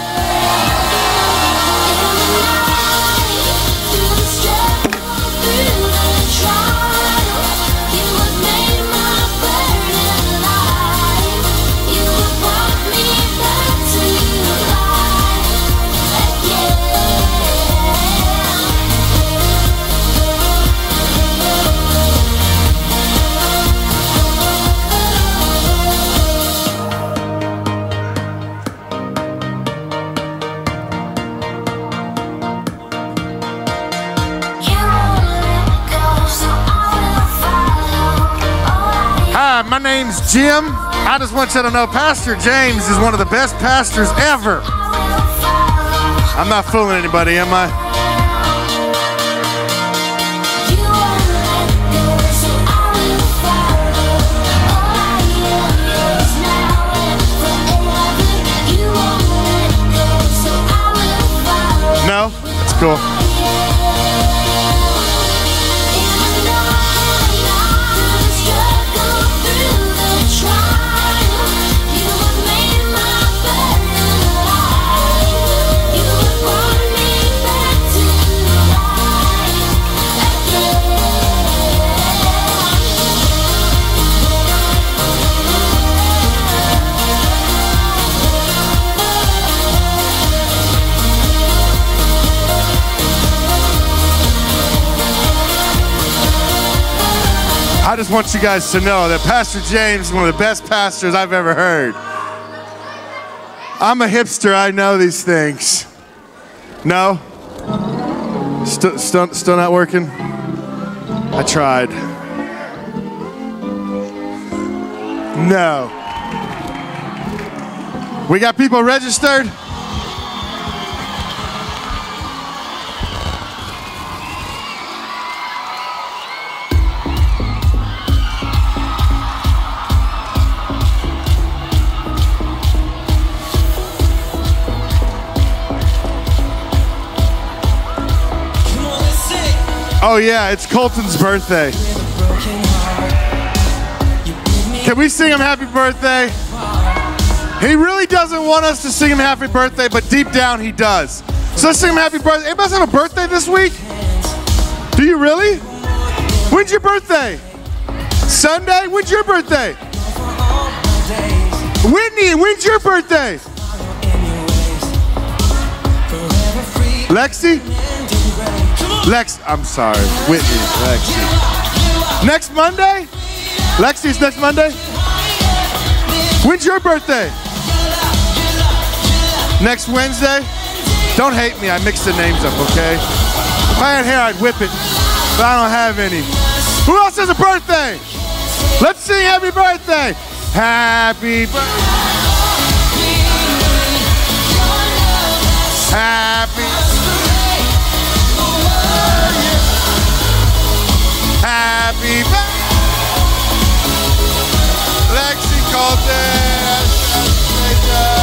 Hi, my name's Jim. I just want you to know Pastor James is one of the best pastors ever. I'm not fooling anybody, am I? No? That's cool. I just want you guys to know that Pastor James is one of the best pastors I've ever heard. I'm a hipster, I know these things. No? Still not working? I tried. No. We got people registered? Oh yeah, it's Colton's birthday. Can we sing him happy birthday? He really doesn't want us to sing him happy birthday, but deep down he does. So let's sing him happy birthday. Anybody have a birthday this week? Do you really? When's your birthday? Sunday? When's your birthday? Whitney, when's your birthday? Lexi? I'm sorry, Whitney, Lexi. Next Monday? Lexi's next Monday? When's your birthday? Next Wednesday? Don't hate me, I mixed the names up, okay? If I had hair, I'd whip it, but I don't have any. Who else has a birthday? Let's sing happy birthday. Happy birthday. Happy Happy birthday, Lexi Colton.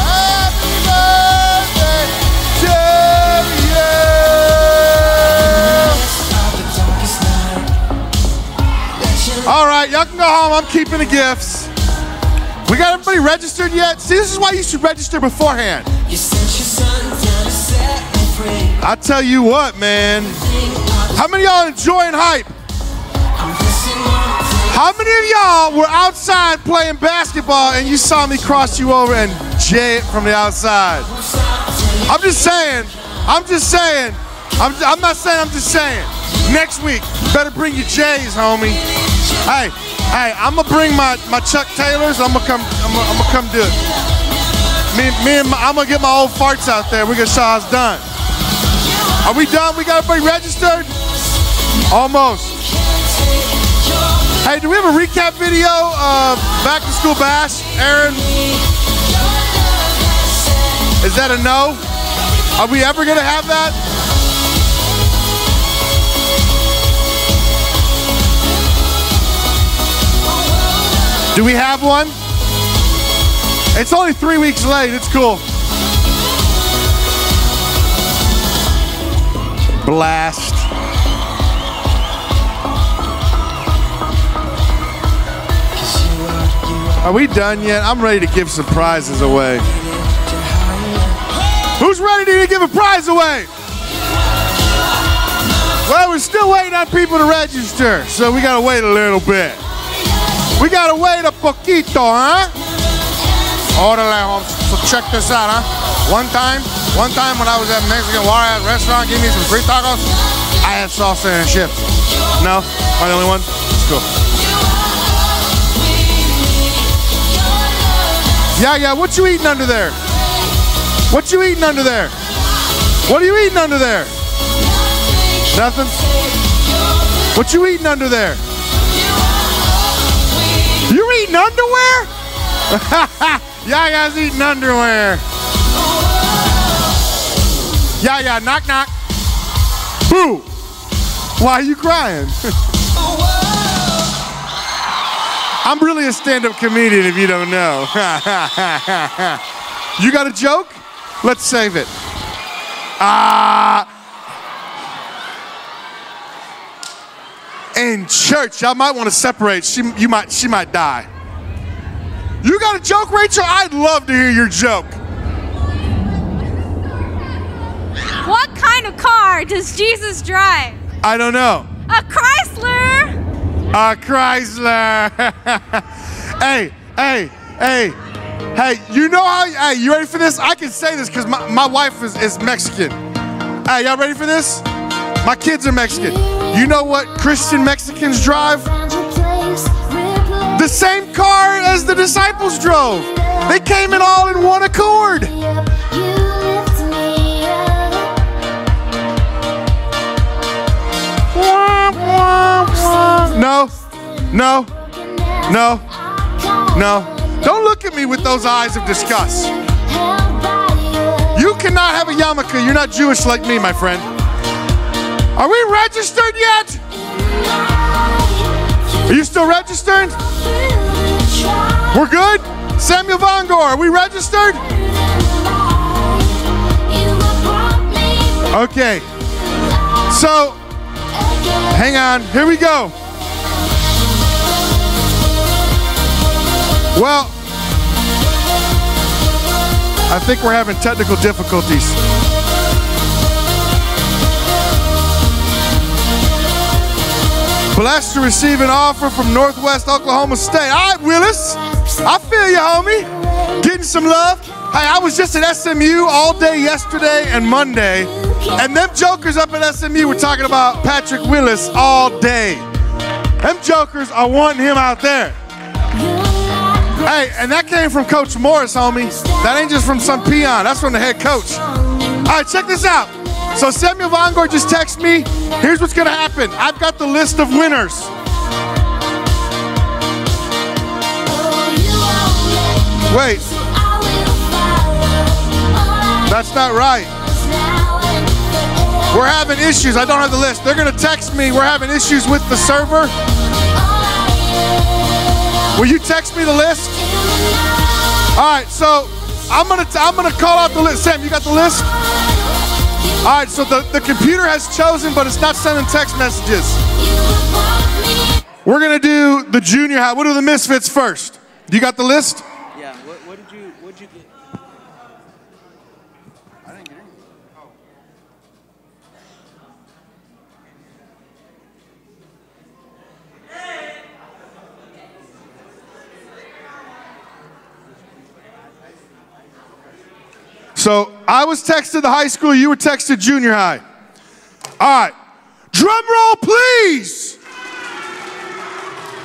Happy birthday to you. All right, y'all can go home. I'm keeping the gifts. We got everybody registered yet? See, this is why you should register beforehand. You sent your son down to set me free. I tell you what, man. How many of y'all enjoying hype? How many of y'all were outside playing basketball and you saw me cross you over and jay it from the outside? I'm just saying. I'm just saying. I'm not saying, I'm just saying. Next week, better bring your J's, homie. Hey, I'm gonna bring my Chuck Taylors. I'm gonna come do it. I'm gonna get my old farts out there. We're gonna show how it's done. Are we done? We got everybody registered? Almost. Hey, do we have a recap video of Back to School Bash? Aaron? Is that a no? Are we ever gonna have that? Do we have one? It's only 3 weeks late. It's cool. Blast. Are we done yet? I'm ready to give some prizes away. Who's ready to give a prize away? Well, we're still waiting on people to register, so we gotta wait a little bit. We gotta wait a poquito, huh? Orale, homes. So check this out, huh? One time when I was at Mexican Warrior restaurant, give me some free tacos, I had salsa and chips. No? Am I the only one? It's cool. Yeah, what you eating under there? What you eating under there? What are you eating under there? Nothing? What you eating under there? You eating underwear? Yaya's eating underwear. Yaya, knock, knock. Boo. Why are you crying? I'm really a stand-up comedian if you don't know. You got a joke? Let's save it. In church, y'all might want to separate. She might die. You got a joke, Rachel? I'd love to hear your joke. What kind of car does Jesus drive? I don't know. A Chrysler. A Chrysler. Hey, you know how, hey, you ready for this? I can say this because my wife is Mexican. Hey, y'all ready for this? My kids are Mexican. You know what Christian Mexicans drive? The same car as the disciples drove. They came in all in one accord. No. Don't look at me with those eyes of disgust. You cannot have a yarmulke. You're not Jewish like me, my friend. Are we registered yet? Are you still registered? We're good? Samuel Vongor, are we registered? Okay. So, hang on. Here we go. Well, I think we're having technical difficulties. Blessed to receive an offer from Northwest Oklahoma State. All right, Willis. I feel you, homie. Getting some love. Hey, I was just at SMU all day yesterday and Monday, and them jokers up at SMU were talking about Patrick Willis all day. Them jokers are wanting him out there. Hey, and that came from Coach Morris, homie. That ain't just from some peon. That's from the head coach. All right, check this out. So Samuel Vongor just texted me. Here's what's going to happen. I've got the list of winners. Wait. That's not right. We're having issues. I don't have the list. They're going to text me. We're having issues with the server. Will you text me the list? All right, so I'm gonna call out the list. Sam, you got the list? All right, so the computer has chosen, but it's not sending text messages. We're gonna do the junior high. We'll do the Misfits first. You got the list? Yeah. What did you get? I didn't get anything. So I was texted the high school, you were texted junior high. All right, drum roll please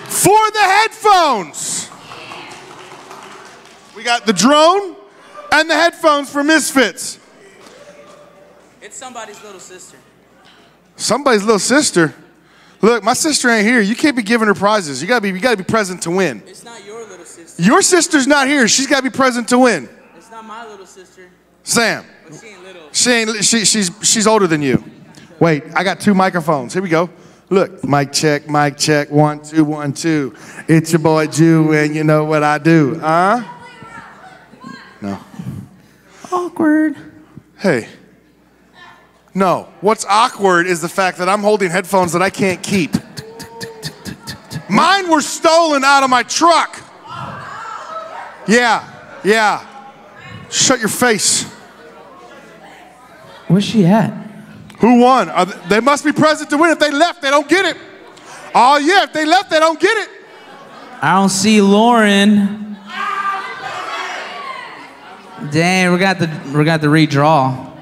for the headphones. We got the drone and the headphones for Misfits. It's somebody's little sister. Somebody's little sister? Look, my sister ain't here. You can't be giving her prizes. You gotta be present to win. It's not your little sister. Your sister's not here. She's gotta be present to win. It's not my little sister. Sam. But she ain't little. She's older than you. Wait, I got 2 microphones. Here we go. Look, mic check, 1, 2, 1, 2. It's your boy Jew, and you know what I do, huh? No. Awkward. Hey. No, what's awkward is the fact that I'm holding headphones that I can't keep. Mine were stolen out of my truck. Yeah. Shut your face. Where's she at? Who won? They must be present to win. If they left, they don't get it. Oh yeah, if they left, they don't get it. I don't see Lauren. Dang, we got the redraw.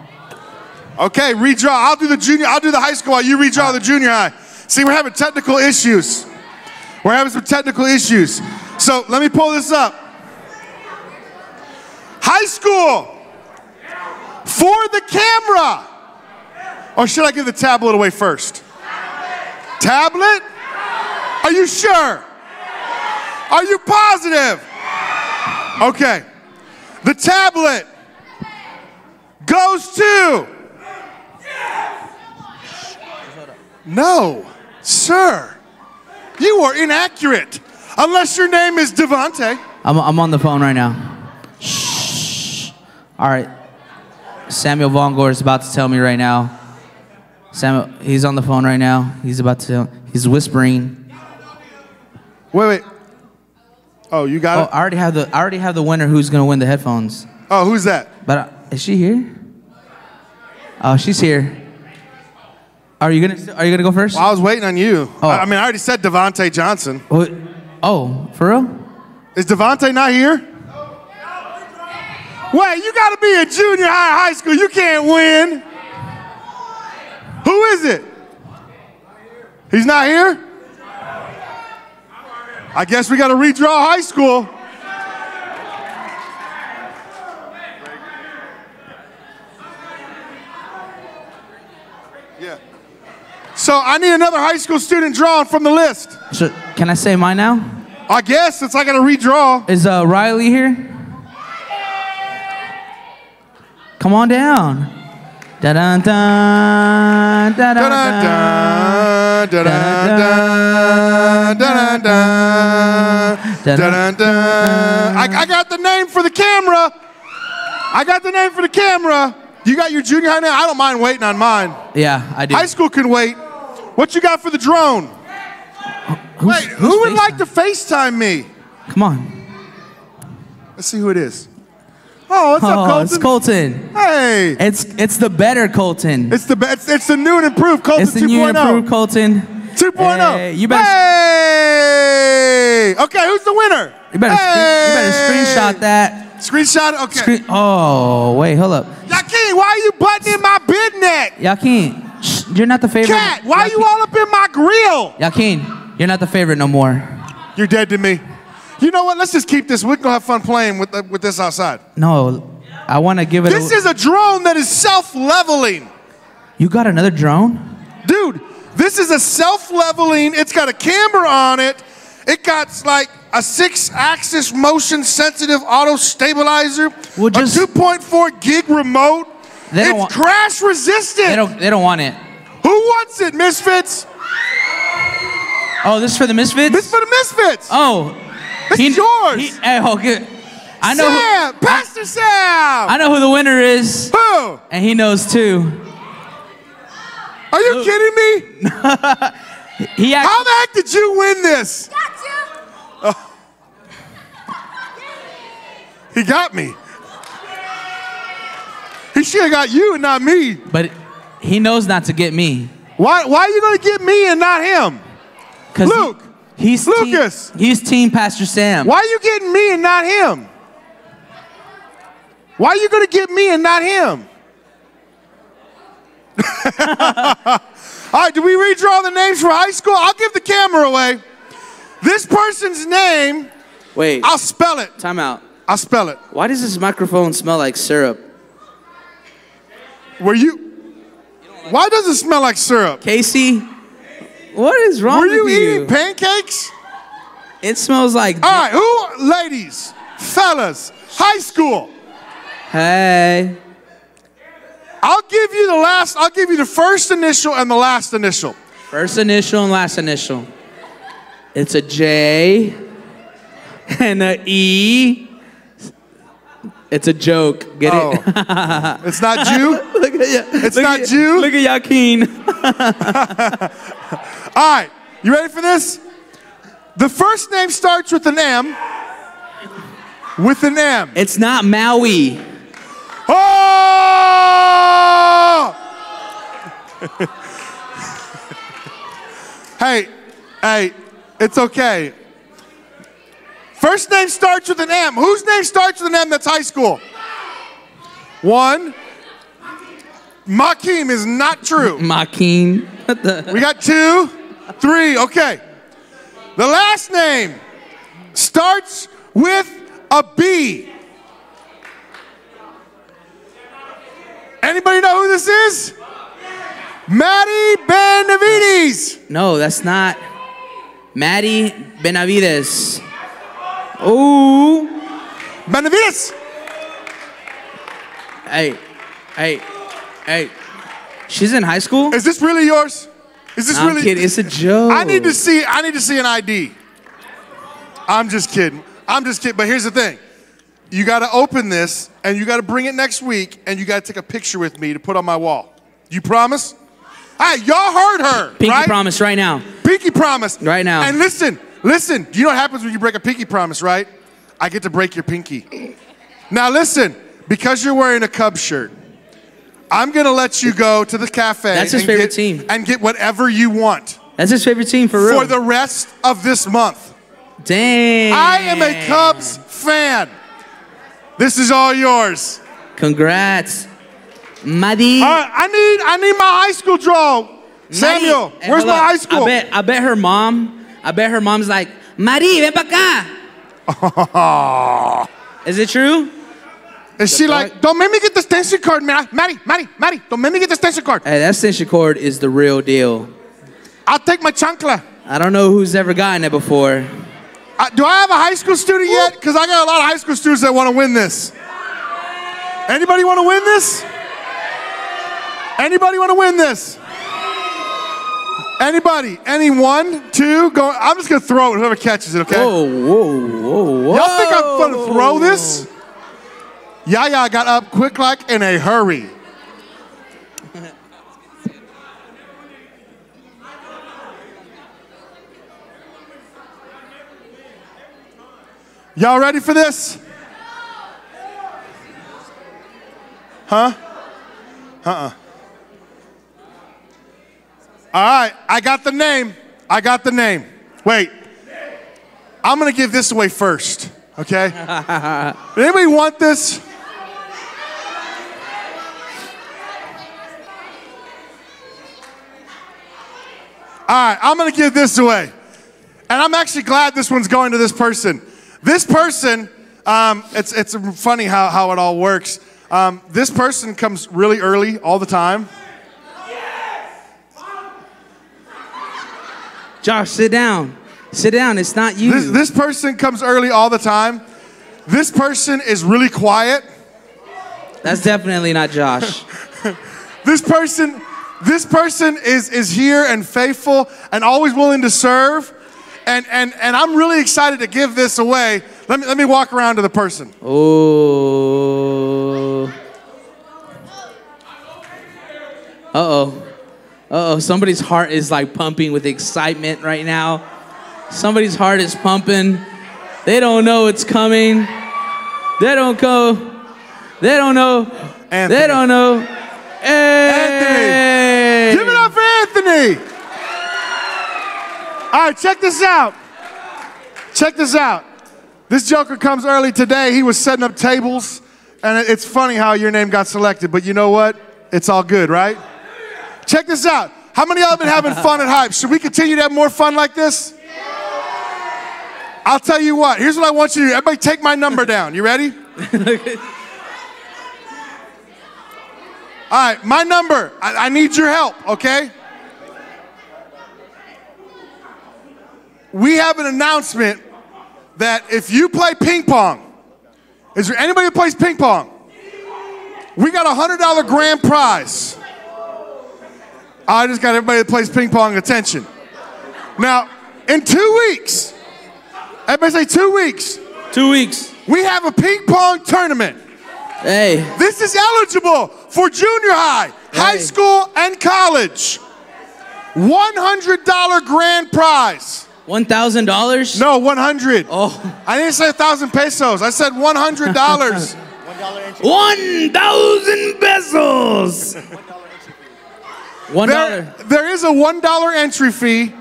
Okay, redraw. I'll do the high school while you redraw the junior high. See, we're having technical issues. We're having some technical issues. So let me pull this up. High school for the camera. Or should I give the tablet away first? Tablet? Are you sure? Are you positive? Okay. The tablet goes to... No, sir. You are inaccurate. Unless your name is Devontae. I'm on the phone right now. Shh. All right. Samuel Vongor is about to tell me right now. Samuel, he's on the phone right now. He's about to he's whispering. Wait. Oh, you got it? I already have the winner who's going to win the headphones. Oh, who's that? But is she here? Oh, she's here. Are you gonna go first? Well, I was waiting on you. Oh. I mean, I already said Devontae Johnson. What? Oh, for real? Is Devontae not here? Wait, you got to be a junior high school. You can't win. Who is it? He's not here? I guess we got to redraw high school. Yeah. So I need another high school student drawn from the list. So, can I say mine now? I guess, since I got to redraw. Is Riley here? Come on down. Da da da da da da da da da. I got the name for the camera. You got your junior high now? I don't mind waiting on mine. Yeah, I do. High school can wait. What you got for the drone? Wait, who would like to FaceTime me? Come on. Let's see who it is. Oh, what's up, Colton? It's Colton. Hey. It's the better Colton. It's the new and improved Colton 2.0. It's the new and improved Colton. 2.0. Hey, you better. Hey. Okay, who's the winner? You better screenshot that. Screenshot. Okay. Oh, wait, hold up. Yakin, why are you butting in my bid neck? Yakin, you're not the favorite. Cat, why are you all up in my grill? Yakin, you're not the favorite no more. You're dead to me. You know what? Let's just keep this. We're going to have fun playing with this outside. No, I want to give it This is a drone that is self-leveling. You got another drone? Dude, this is a self-leveling. It's got a camera on it. It got like a 6-axis motion-sensitive auto stabilizer. Well, just, a 2.4 gig remote. It's crash-resistant. They don't want it. Who wants it, Misfits? Oh, this is for the Misfits? This is for the Misfits. Oh. This is yours. Oh, good. I know Sam, Pastor Sam. I know who the winner is. Who? And he knows too. Are you kidding me? How the heck did you win this? Gotcha. Oh. He got me. He should have got you and not me. But he knows not to get me. Why are you going to get me and not him? Luke. He's Lucas. He's team Pastor Sam. Why are you getting me and not him? Why are you going to get me and not him? All right, do we redraw the names for high school? I'll give the camera away. This person's name, Wait. I'll spell it. Time out. I'll spell it. Why does this microphone smell like syrup? Why does it smell like syrup? Casey, what is wrong with you? Were you eating pancakes? It smells like... All right, who, ladies, fellas, high school. Hey. I'll give you the first initial and the last initial. First initial and last initial. It's a J and a E. It's a joke. Get it? It's not Jew? Look at you. It's not Jew? Look at Joaquin. All right, you ready for this? The first name starts with an M. With an M. It's not Maui. Oh! Hey, it's okay. First name starts with an M. Whose name starts with an M that's high school? One. Makeem is not true. Makeem. We got 2, 3, okay. The last name starts with a B. Anybody know who this is? Maddie Benavides. No, that's not. Maddie Benavides. Ooh. Benavides. Hey. She's in high school? Is this really yours? Is this really? I'm kidding. It's a joke. I need to see an ID. I'm just kidding. But here's the thing. You got to open this, and you got to bring it next week, and you got to take a picture with me to put on my wall. You promise? Hey, y'all heard her, Pinky right? promise right now. Pinky promise. Right now. And listen. Do you know what happens when you break a pinky promise, right? I get to break your pinky. Now listen, because you're wearing a Cubs shirt, I'm going to let you go to the cafe. That's his favorite team. And get whatever you want. That's his favorite team for real. For the rest of this month. Dang. I am a Cubs fan. This is all yours. Congrats. Maddie. All right, I need my high school draw. Samuel, Hey, where's my high school? I bet her mom's like, Maddie, ven pa acá. Is it true? Is she like, don't make me get the extension card, man. Maddie, don't make me get the extension card. Hey, that extension cord is the real deal. I'll take my chancla. I don't know who's ever gotten it before. Do I have a high school student yet? Because I got a lot of high school students that want to win this. Anybody want to win this? Anybody want to win this? Anybody? Any 1, 2? Go. I'm just going to throw it, whoever catches it, okay? Whoa. Y'all think I'm going to throw this? Yaya got up quick like in a hurry. Y'all ready for this? Huh? All right, I got the name. Wait, I'm gonna give this away first, okay? Anybody want this? All right, I'm gonna give this away. And I'm actually glad this one's going to this person. This person, it's funny how it all works. This person comes really early all the time. Josh, sit down. Sit down, it's not you. This person comes early all the time. This person is really quiet. That's definitely not Josh. This person is here and faithful and always willing to serve. And I'm really excited to give this away. Let me walk around to the person. Oh. Uh-oh, somebody's heart is like pumping with excitement right now. Somebody's heart is pumping. They don't know it's coming. They don't know. Anthony. They don't know. Hey. Anthony. Give it up for Anthony. All right, check this out. This joker comes early today. He was setting up tables, And it's funny how your name got selected, but you know what? It's all good, right? Check this out. How many of y'all have been having fun at Hype? Should we continue to have more fun like this? I'll tell you what. Here's what I want you to do. Everybody take my number down. You ready? All right, my number. I need your help, okay? We have an announcement that if you play ping pong, is there anybody who plays ping pong? We got a $100 grand prize. I just got everybody that plays ping pong attention. Now, in 2 weeks, everybody say 2 weeks. 2 weeks. We have a ping pong tournament. Hey. This is eligible for junior high, high school, and college. $100 grand prize. $1,000? No, 100. Oh. I didn't say 1,000 pesos. I said $100. 1,000 pesos. $1. There is a $1 entry fee.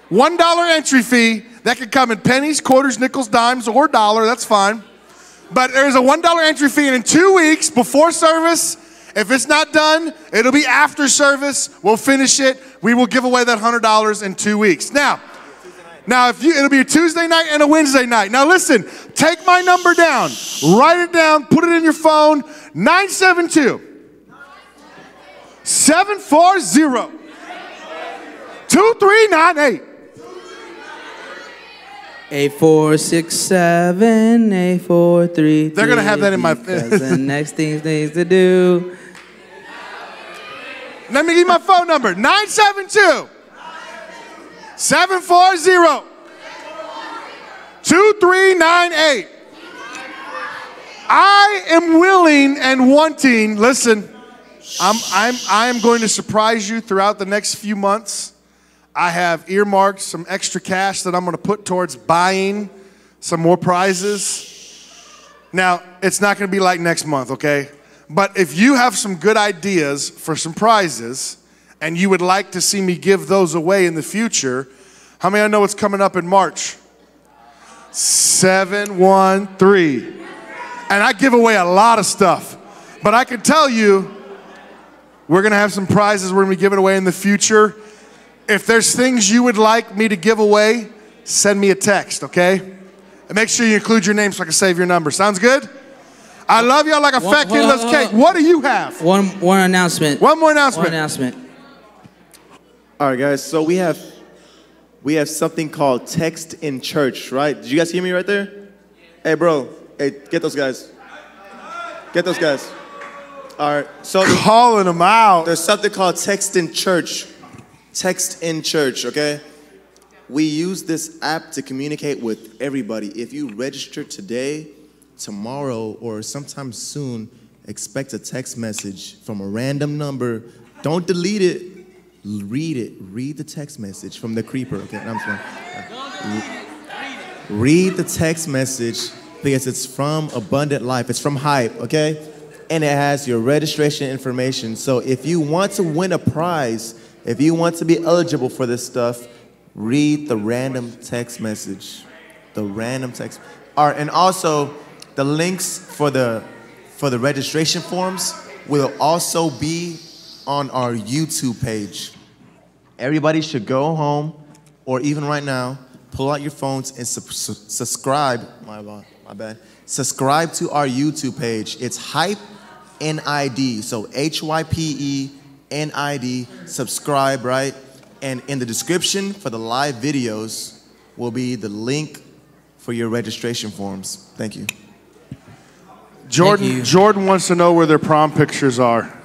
$1 entry fee that could come in pennies, quarters, nickels, dimes, or dollar. That's fine. But there's a $1 entry fee, and in 2 weeks before service, if it's not done, it'll be after service. We'll finish it. We will give away that $100 in 2 weeks. Now, it'll be a Tuesday night and a Wednesday night. Now listen, take my number down. Write it down. Put it in your phone. 972-740-2398. 8467 843. They're gonna have that in my. The next things to do. Let me give you my phone number. 972-740-2398. I am willing and wanting. Listen, I am going to surprise you throughout the next few months. I have earmarked some extra cash that I'm going to put towards buying some more prizes. Now, it's not going to be like next month, okay? But if you have some good ideas for some prizes and you would like to see me give those away in the future, how many of you know what's coming up in March? 713. And I give away a lot of stuff. But I can tell you, we're going to have some prizes we're going to be giving away in the future. If there's things you would like me to give away, send me a text, okay? And make sure you include your name so I can save your number. Sounds good? I love y'all like a fat kid loves cake. What do you have? One announcement. One more announcement. One announcement. All right, guys. So we have something called text in church, right? Did you guys hear me right there? Hey, bro. Hey, get those guys. Get those guys. All right. So calling them out. There's something called text in church. Text in church, okay? We use this app to communicate with everybody. If you register today, tomorrow, or sometime soon, expect a text message from a random number. Don't delete it. Read it. Read the text message from the creeper, okay? No, I'm sorry. Read the text message because it's from Abundant Life. It's from Hype, okay? And it has your registration information. So if you want to win a prize, if you want to be eligible for this stuff, read the random text message. The random text. All right, and also the links for the registration forms will also be on our YouTube page. Everybody should go home, or even right now, pull out your phones and subscribe. My bad. Subscribe to our YouTube page. It's Hype NID. So HYPE. NID, subscribe, right? And in the description for the live videos will be the link for your registration forms. Thank you. Jordan wants to know where their prom pictures are.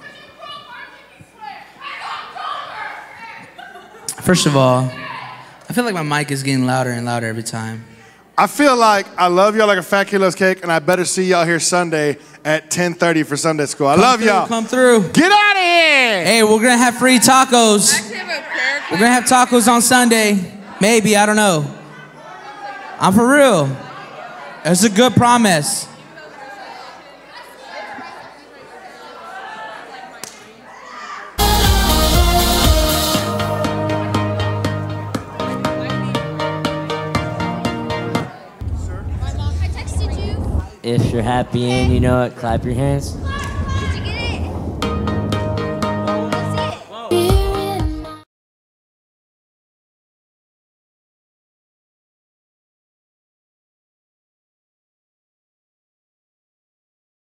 First of all, I feel like my mic is getting louder and louder every time. I feel like I love y'all like a fat kid loves cake, and I better see y'all here Sunday at 10:30 for Sunday school. I love y'all. Come through. Get out of here. Hey, we're going to have free tacos. We're going to have tacos on Sunday. Maybe, I don't know. I'm for real. It's a good promise. If you're happy and you know it, clap your hands.